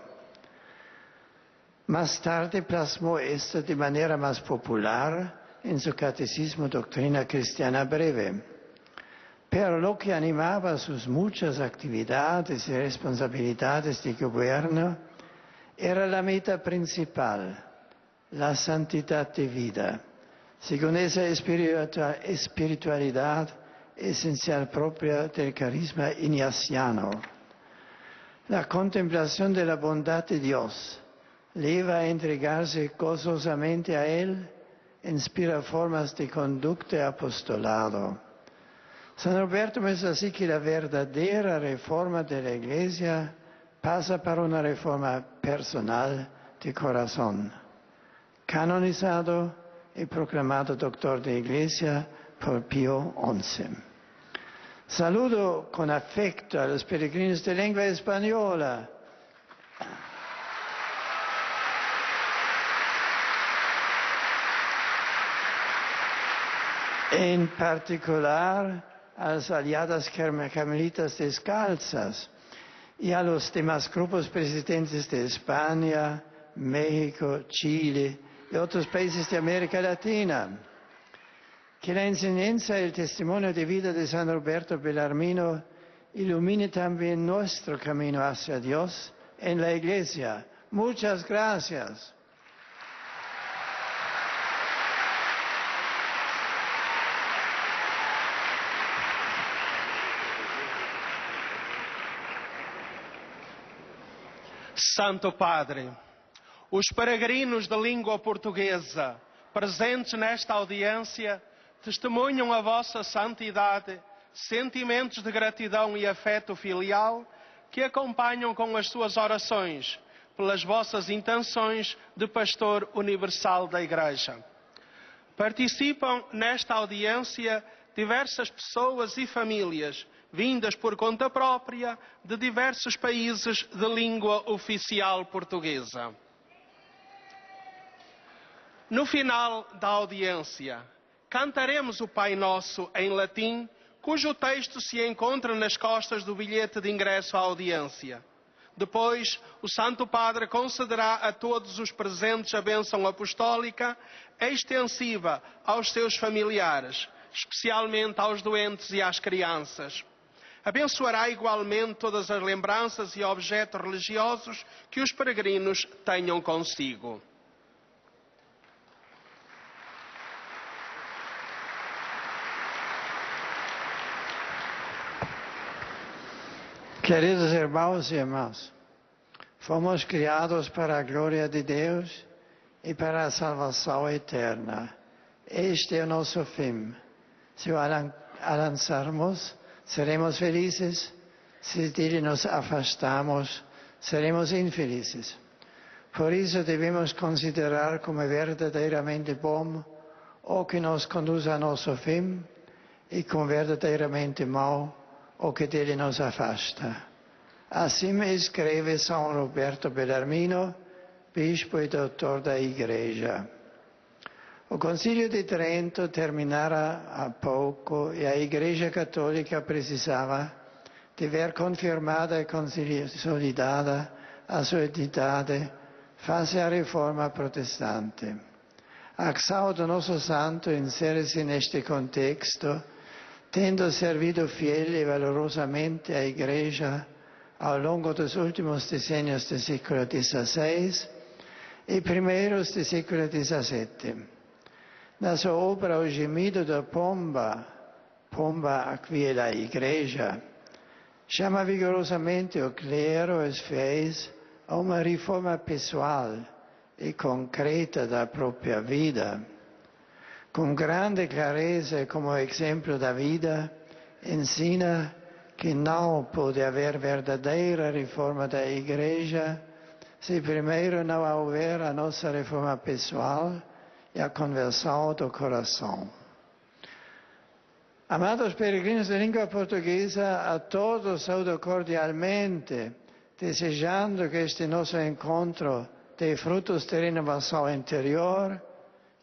Más tarde plasmó esto de manera más popular en su Catecismo Doctrina Cristiana Breve. Pero lo que animaba sus muchas actividades y responsabilidades de gobierno era la meta principal, la santidad de vida, según esa espiritualidad esencial propia del carisma ignaciano. La contemplación de la bondad de Dios lleva a entregarse gozosamente a Él, inspira formas de conducta y apostolado. San Roberto muestra así que la verdadera reforma de la Iglesia pasa por una reforma personal de corazón. Canonizado y proclamado doctor de Iglesia por Pío XI. Saludo con afecto a los peregrinos de lengua española. En particular a las aliadas carmelitas descalzas y a los demás grupos presidentes de España, México, Chile y otros países de América Latina. Que la enseñanza y el testimonio de vida de San Roberto Bellarmino ilumine también nuestro camino hacia Dios en la Iglesia. Muchas gracias. Santo Padre, os peregrinos da língua portuguesa presentes nesta audiência testemunham a vossa santidade, sentimentos de gratidão e afeto filial que acompanham com as suas orações pelas vossas intenções de pastor universal da Igreja. Participam nesta audiência diversas pessoas e famílias vindas por conta própria de diversos países de língua oficial portuguesa. No final da audiência, cantaremos o Pai Nosso em latim, cujo texto se encontra nas costas do bilhete de ingresso à audiência. Depois, o Santo Padre concederá a todos os presentes a bênção apostólica, extensiva aos seus familiares, especialmente aos doentes e às crianças. Abençoará igualmente todas as lembranças e objetos religiosos que os peregrinos tenham consigo. Queridos irmãos e irmãs, fomos criados para a glória de Deus e para a salvação eterna. Este é o nosso fim. Se o alcançarmos, seremos felizes. Se dele nos afastamos, seremos infelizes. Por isso devemos considerar como verdadeiramente bom o que nos conduz a nosso fim e como verdadeiramente mau o que dele nos afasta. Assim escreve São Roberto Bellarmino, bispo e doutor da Igreja. O Concílio de Trento terminara há pouco e a Igreja Católica precisava de ver confirmada e consolidada a sua identidade face à reforma protestante. A ação do nosso santo insere-se neste contexto, tendo servido fiel e valorosamente a Igreja ao longo dos últimos decênios do século XVI e primeiros do século XVII. Na sua obra O Gemido da Pomba, Pomba qui è la Igreja, chama vigorosamente o clero e os fiéis a uma reforma pessoal e concreta da própria vida. Com grande clareza e como exemplo da vida, ensina que não pode haver verdadeira reforma da Igreja se primeiro não houver a nossa reforma pessoal e a conversão do coração. Amados peregrinos de língua portuguesa, a todos saúdo cordialmente, desejando que este nosso encontro dê frutos de renovação interior,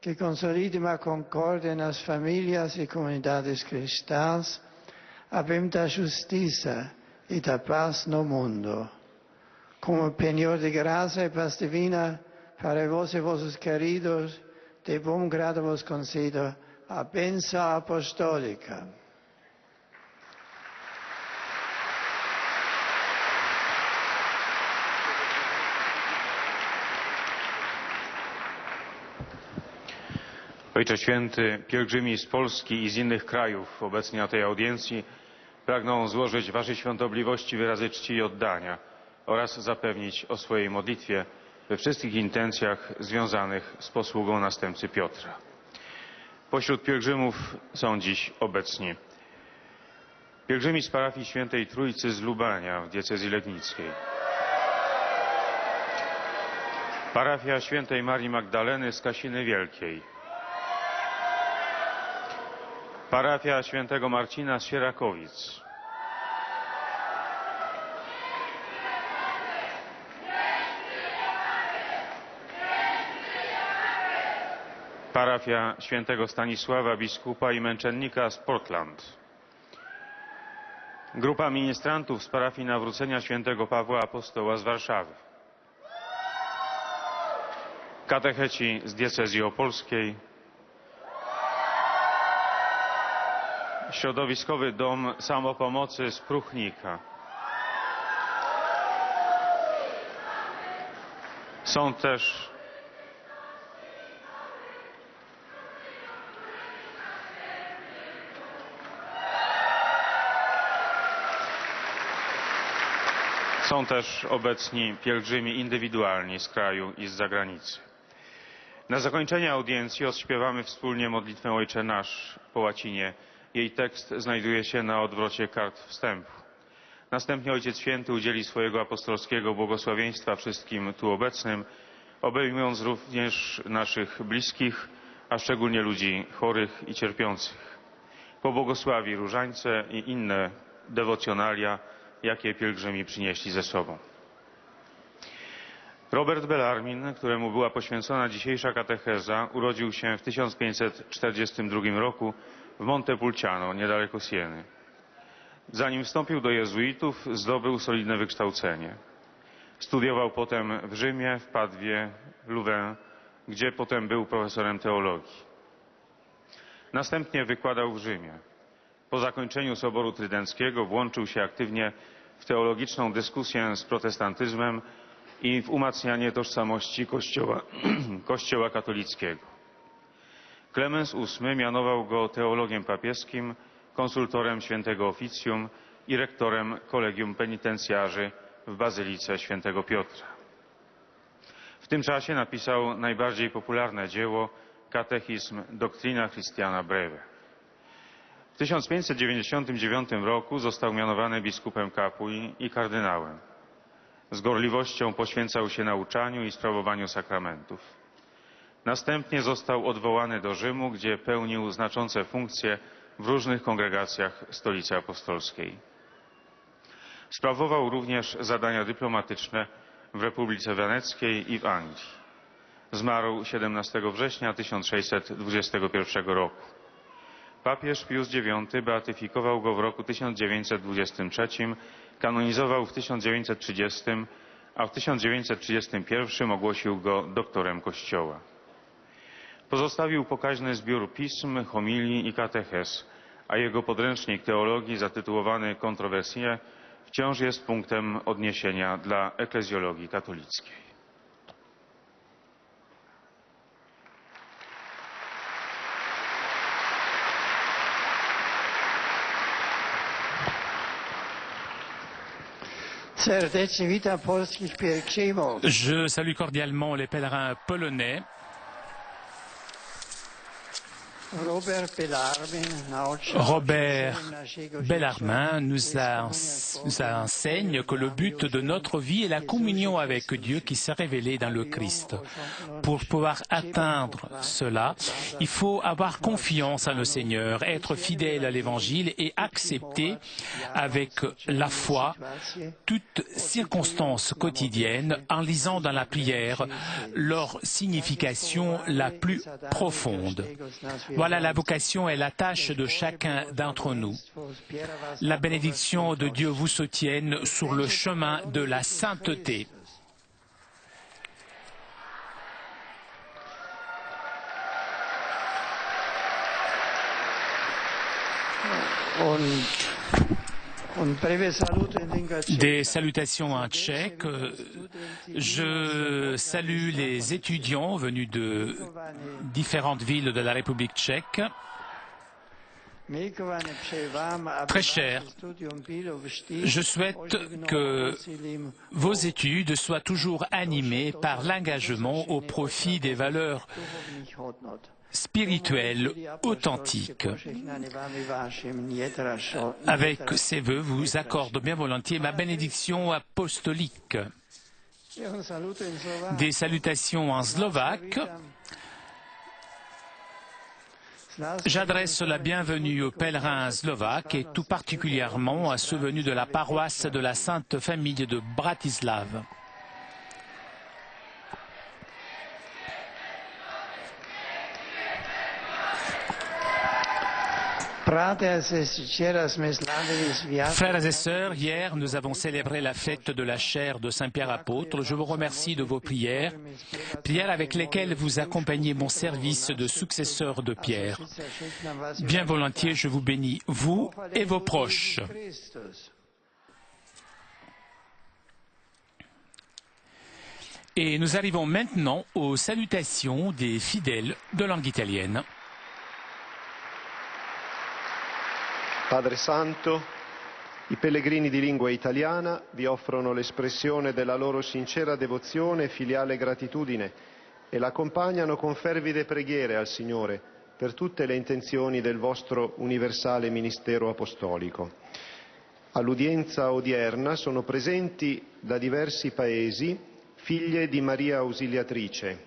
que consolide uma concórdia nas famílias e comunidades cristãs, a bem da justiça e da paz no mundo. Como penhor de graça e paz divina para vós e vossos queridos, de bom grado vos concedo a bênção apostólica. Ojcze Święty, pielgrzymi z Polski i z innych krajów obecni na tej audiencji pragną złożyć Waszej świątobliwości wyrazy czci i oddania oraz zapewnić o swojej modlitwie we wszystkich intencjach związanych z posługą następcy Piotra. Pośród pielgrzymów są dziś obecni pielgrzymi z parafii Świętej Trójcy z Lubania w diecezji legnickiej, parafia Świętej Marii Magdaleny z Kasiny Wielkiej, parafia Świętego Marcina z Sierakowic, parafia Świętego Stanisława biskupa i męczennika z Portland, grupa ministrantów z parafii Nawrócenia Świętego Pawła Apostoła z Warszawy, katecheci z diecezji opolskiej, środowiskowy dom samopomocy z Pruchnika. Są też obecni pielgrzymi indywidualni z kraju i z zagranicy. Na zakończenie audiencji odśpiewamy wspólnie modlitwę Ojcze Nasz po łacinie. Jej tekst znajduje się na odwrocie kart wstępu. Następnie Ojciec Święty udzieli swojego apostolskiego błogosławieństwa wszystkim tu obecnym, obejmując również naszych bliskich, a szczególnie ludzi chorych i cierpiących. Pobłogosławi różańce i inne dewocjonalia, jakie pielgrzymi przynieśli ze sobą. Robert Bellarmin, któremu była poświęcona dzisiejsza katecheza, urodził się w 1542 roku w Montepulciano, niedaleko Sieny. Zanim wstąpił do jezuitów, zdobył solidne wykształcenie. Studiował potem w Rzymie, w Padwie, w Louvain, gdzie potem był profesorem teologii. Następnie wykładał w Rzymie. Po zakończeniu Soboru Trydenckiego włączył się aktywnie w teologiczną dyskusję z protestantyzmem i w umacnianie tożsamości Kościoła katolickiego. Klemens VIII mianował go teologiem papieskim, konsultorem świętego oficjum i rektorem Collegium Penitenciarzy w Bazylice Świętego Piotra. W tym czasie napisał najbardziej popularne dzieło Katechizm Doctrina Christiana Breve. W 1599 roku został mianowany biskupem Capui i kardynałem. Z gorliwością poświęcał się nauczaniu i sprawowaniu sakramentów. Następnie został odwołany do Rzymu, gdzie pełnił znaczące funkcje w różnych kongregacjach Stolicy Apostolskiej. Sprawował również zadania dyplomatyczne w Republice Weneckiej i w Anglii. Zmarł 17 września 1621 roku. Papież Pius IX beatyfikował go w roku 1923, kanonizował w 1930, a w 1931 ogłosił go doktorem Kościoła. Pozostawił pokaźny zbiór pism, homilii i katechez, a jego podręcznik teologii zatytułowany Kontrowersje wciąż jest punktem odniesienia dla eklezjologii katolickiej. Serdecznie witam polskich pielgrzymów. Je salue cordialement les pèlerins polonais. Robert Bellarmin nous enseigne que le but de notre vie est la communion avec Dieu qui s'est révélé dans le Christ. Pour pouvoir atteindre cela, il faut avoir confiance en le Seigneur, être fidèle à l'Évangile et accepter avec la foi toutes circonstances quotidiennes en lisant dans la prière leur signification la plus profonde. Voilà la vocation et la tâche de chacun d'entre nous. La bénédiction de Dieu vous soutienne sur le chemin de la sainteté. Des salutations en tchèque. Je salue les étudiants venus de différentes villes de la République tchèque. Très cher, je souhaite que vos études soient toujours animées par l'engagement au profit des valeurs spirituelle authentique. Avec ces vœux, vous accorde bien volontiers ma bénédiction apostolique. Des salutations en slovaque. J'adresse la bienvenue aux pèlerins slovaques et tout particulièrement à ceux venus de la paroisse de la Sainte Famille de Bratislave. Frères et sœurs, hier nous avons célébré la fête de la chaire de Saint-Pierre apôtre. Je vous remercie de vos prières, prières avec lesquelles vous accompagnez mon service de successeur de Pierre. Bien volontiers, je vous bénis, vous et vos proches. Et nous arrivons maintenant aux salutations des fidèles de langue italienne. Padre Santo, i pellegrini di lingua italiana vi offrono l'espressione della loro sincera devozione e filiale gratitudine e l'accompagnano con fervide preghiere al Signore per tutte le intenzioni del vostro universale ministero apostolico. All'udienza odierna sono presenti da diversi paesi figlie di Maria Ausiliatrice.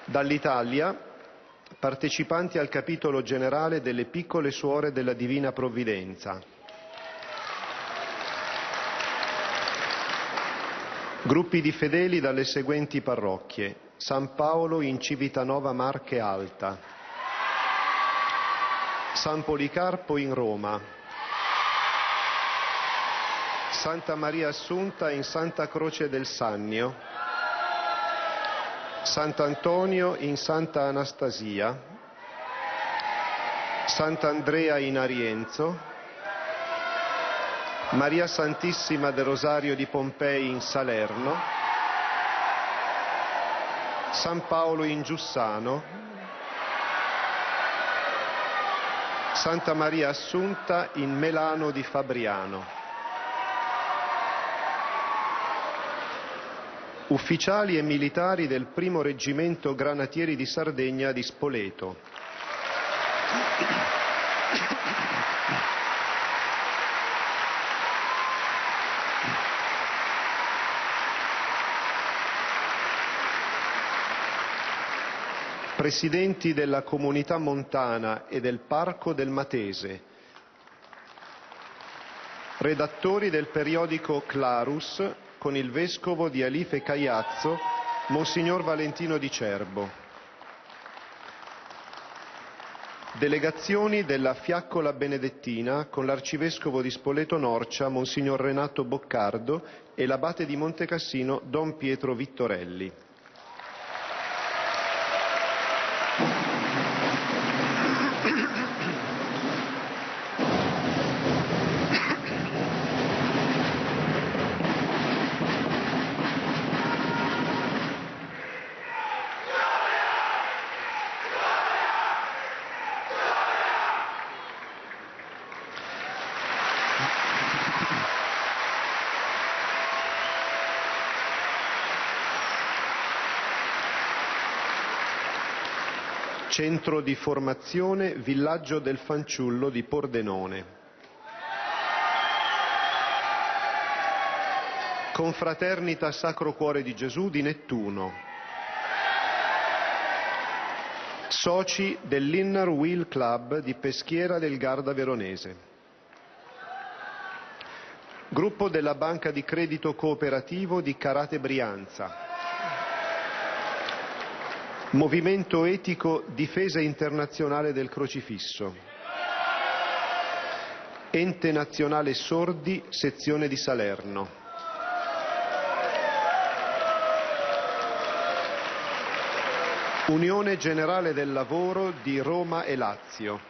Dall'Italia partecipanti al capitolo generale delle piccole suore della Divina Provvidenza. Gruppi di fedeli dalle seguenti parrocchie: San Paolo in Civitanova Marche Alta, San Policarpo in Roma, Santa Maria Assunta in Santa Croce del Sannio, Sant'Antonio in Santa Anastasia, Sant'Andrea in Arienzo, Maria Santissima del Rosario di Pompei in Salerno, San Paolo in Giussano, Santa Maria Assunta in Melano di Fabriano. Ufficiali e militari del primo reggimento granatieri di Sardegna di Spoleto. Presidenti della Comunità Montana e del Parco del Matese. Redattori del periodico Clarus con il vescovo di Alife Caiazzo, Monsignor Valentino di Cerbo. Delegazioni della Fiaccola Benedettina con l'arcivescovo di Spoleto Norcia, Monsignor Renato Boccardo, e l'abate di Montecassino, Don Pietro Vittorelli. Centro di formazione Villaggio del Fanciullo di Pordenone. Confraternita Sacro Cuore di Gesù di Nettuno. Soci dell'Inner Wheel Club di Peschiera del Garda Veronese. Gruppo della Banca di Credito Cooperativo di Carate Brianza. Movimento etico Difesa Internazionale del Crocifisso. Ente Nazionale Sordi, sezione di Salerno. Unione Generale del Lavoro di Roma e Lazio.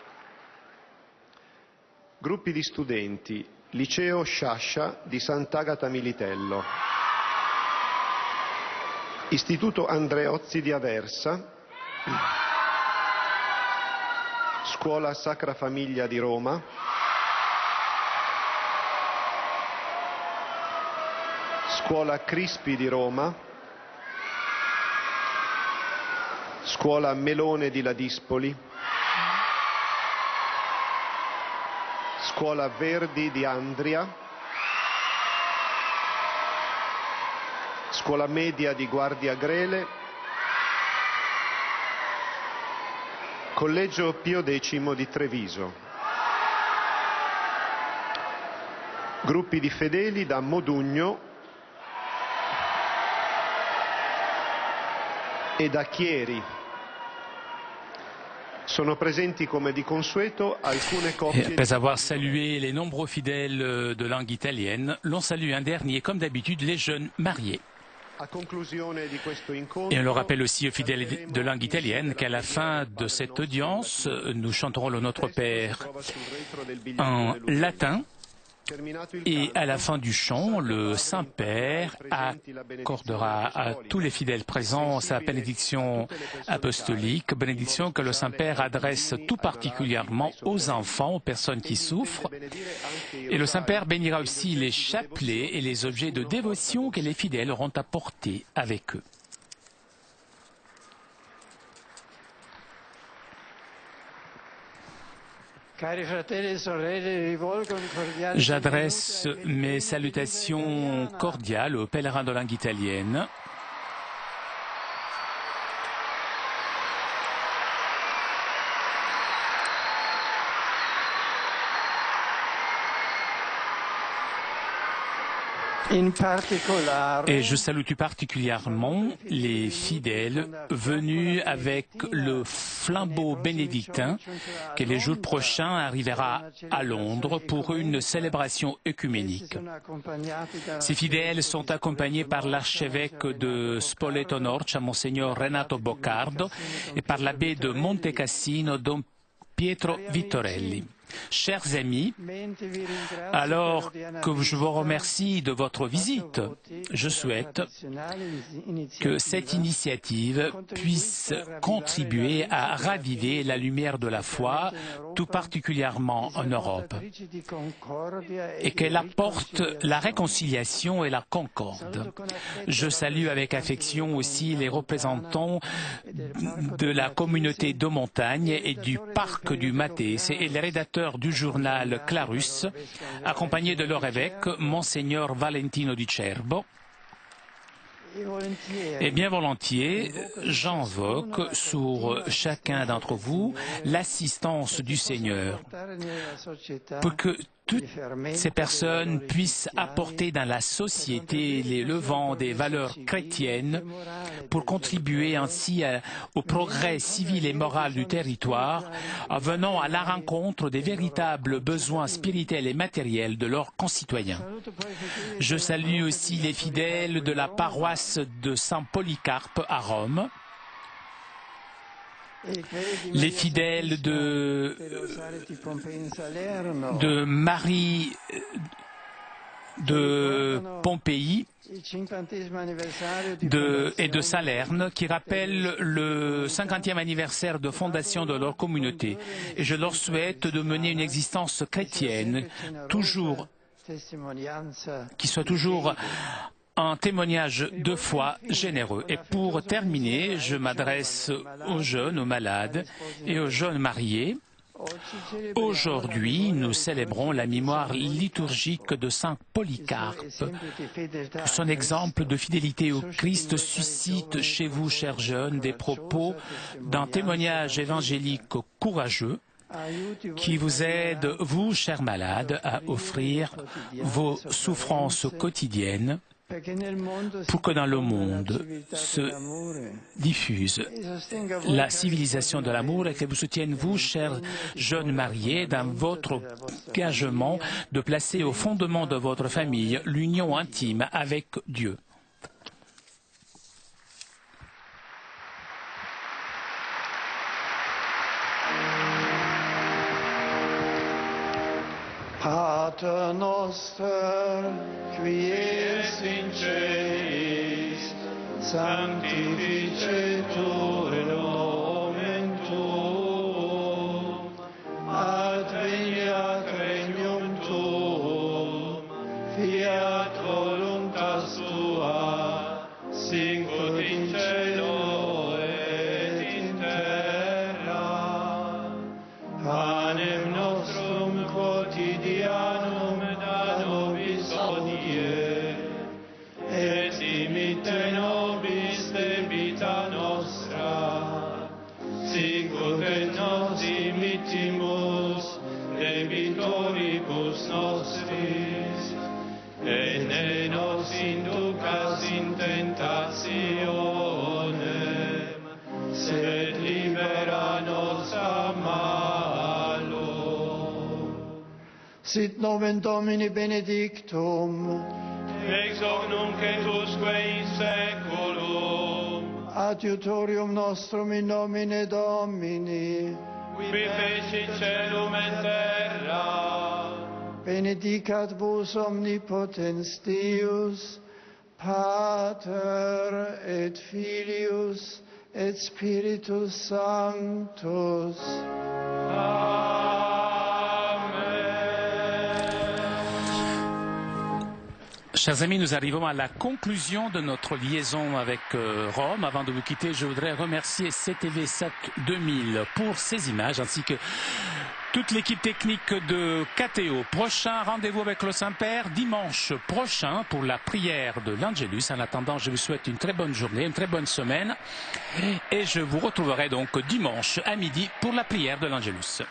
Gruppi di studenti, Liceo Sciascia di Sant'Agata Militello. Istituto Andreozzi di Aversa, Scuola Sacra Famiglia di Roma, Scuola Crispi di Roma, Scuola Melone di Ladispoli, Scuola Verdi di Andria, Scuola Media di Guardia Grele, Collegio Pio X di Treviso. Gruppi di fedeli da Modugno e da Chieri. Sono presenti come di consueto alcune coppie. Après avoir salué les nombreux fidèles de langue italienne, l'on salue un dernier, comme d'habitude, les jeunes mariés. Et on le rappelle aussi aux fidèles de langue italienne qu'à la fin de cette audience, nous chanterons le Notre Père en latin. Et à la fin du chant, le Saint-Père accordera à tous les fidèles présents sa bénédiction apostolique, bénédiction que le Saint-Père adresse tout particulièrement aux enfants, aux personnes qui souffrent. Et le Saint-Père bénira aussi les chapelets et les objets de dévotion que les fidèles auront apportés avec eux. J'adresse mes salutations cordiales aux pèlerins de langue italienne. Et je salue tout particulièrement les fidèles venus avec le flambeau bénédictin qui les jours prochains arrivera à Londres pour une célébration œcuménique. Ces fidèles sont accompagnés par l'archevêque de Spoleto Norcia, Monseigneur Renato Boccardo, et par l'abbé de Monte Cassino, Don Pietro Vittorelli. Chers amis, alors que je vous remercie de votre visite, je souhaite que cette initiative puisse contribuer à raviver la lumière de la foi, tout particulièrement en Europe, et qu'elle apporte la réconciliation et la concorde. Je salue avec affection aussi les représentants de la communauté de montagne et du parc du Matese et les rédacteurs du journal Clarus, accompagnés de leur évêque, Monseigneur Valentino di Cerbo. Et bien volontiers, j'invoque sur chacun d'entre vous l'assistance du Seigneur pour que toutes ces personnes puissent apporter dans la société les levants des valeurs chrétiennes pour contribuer ainsi au progrès civil et moral du territoire en venant à la rencontre des véritables besoins spirituels et matériels de leurs concitoyens. Je salue aussi les fidèles de la paroisse de Saint Polycarpe à Rome, les fidèles de Marie de Pompéi et de Salerne qui rappellent le 50e anniversaire de fondation de leur communauté. Et je leur souhaite de mener une existence chrétienne qui soit toujours un témoignage de foi généreux. Et pour terminer, je m'adresse aux jeunes, aux malades et aux jeunes mariés. Aujourd'hui, nous célébrons la mémoire liturgique de Saint Polycarpe. Son exemple de fidélité au Christ suscite chez vous, chers jeunes, des propos d'un témoignage évangélique courageux qui vous aide, vous, chers malades, à offrir vos souffrances quotidiennes pour que dans le monde se diffuse la civilisation de l'amour et que vous soutienne, vous, chers jeunes mariés, dans votre engagement de placer au fondement de votre famille l'union intime avec Dieu. Pater noster, qui es in celis, sanctificetur nomen tuum, adveniat regnum tuum, fiat voluntas tua, sicut in cielo et in terra. Panem nostrum quotidianum da nobis hodie, et dimitte nobis debita nostra, sicut et nos dimittimus debitoribus nostris, et ne nos inducas in tentationem, sed libera nos a malo. Sit nomen Domini benedictum, ex hoc nunc et usque in saeculum, adiutorium nostrum in nomine Domini, qui feci celum et terra, benedicat vos omnipotens Deus, Pater et Filius et Spiritus Sanctus. Chers amis, nous arrivons à la conclusion de notre liaison avec Rome. Avant de vous quitter, je voudrais remercier CTV7 2000 pour ces images, ainsi que toute l'équipe technique de KTO. Prochain rendez-vous avec le Saint-Père dimanche prochain pour la prière de l'Angelus. En attendant, je vous souhaite une très bonne journée, une très bonne semaine. Et je vous retrouverai donc dimanche à midi pour la prière de l'Angelus.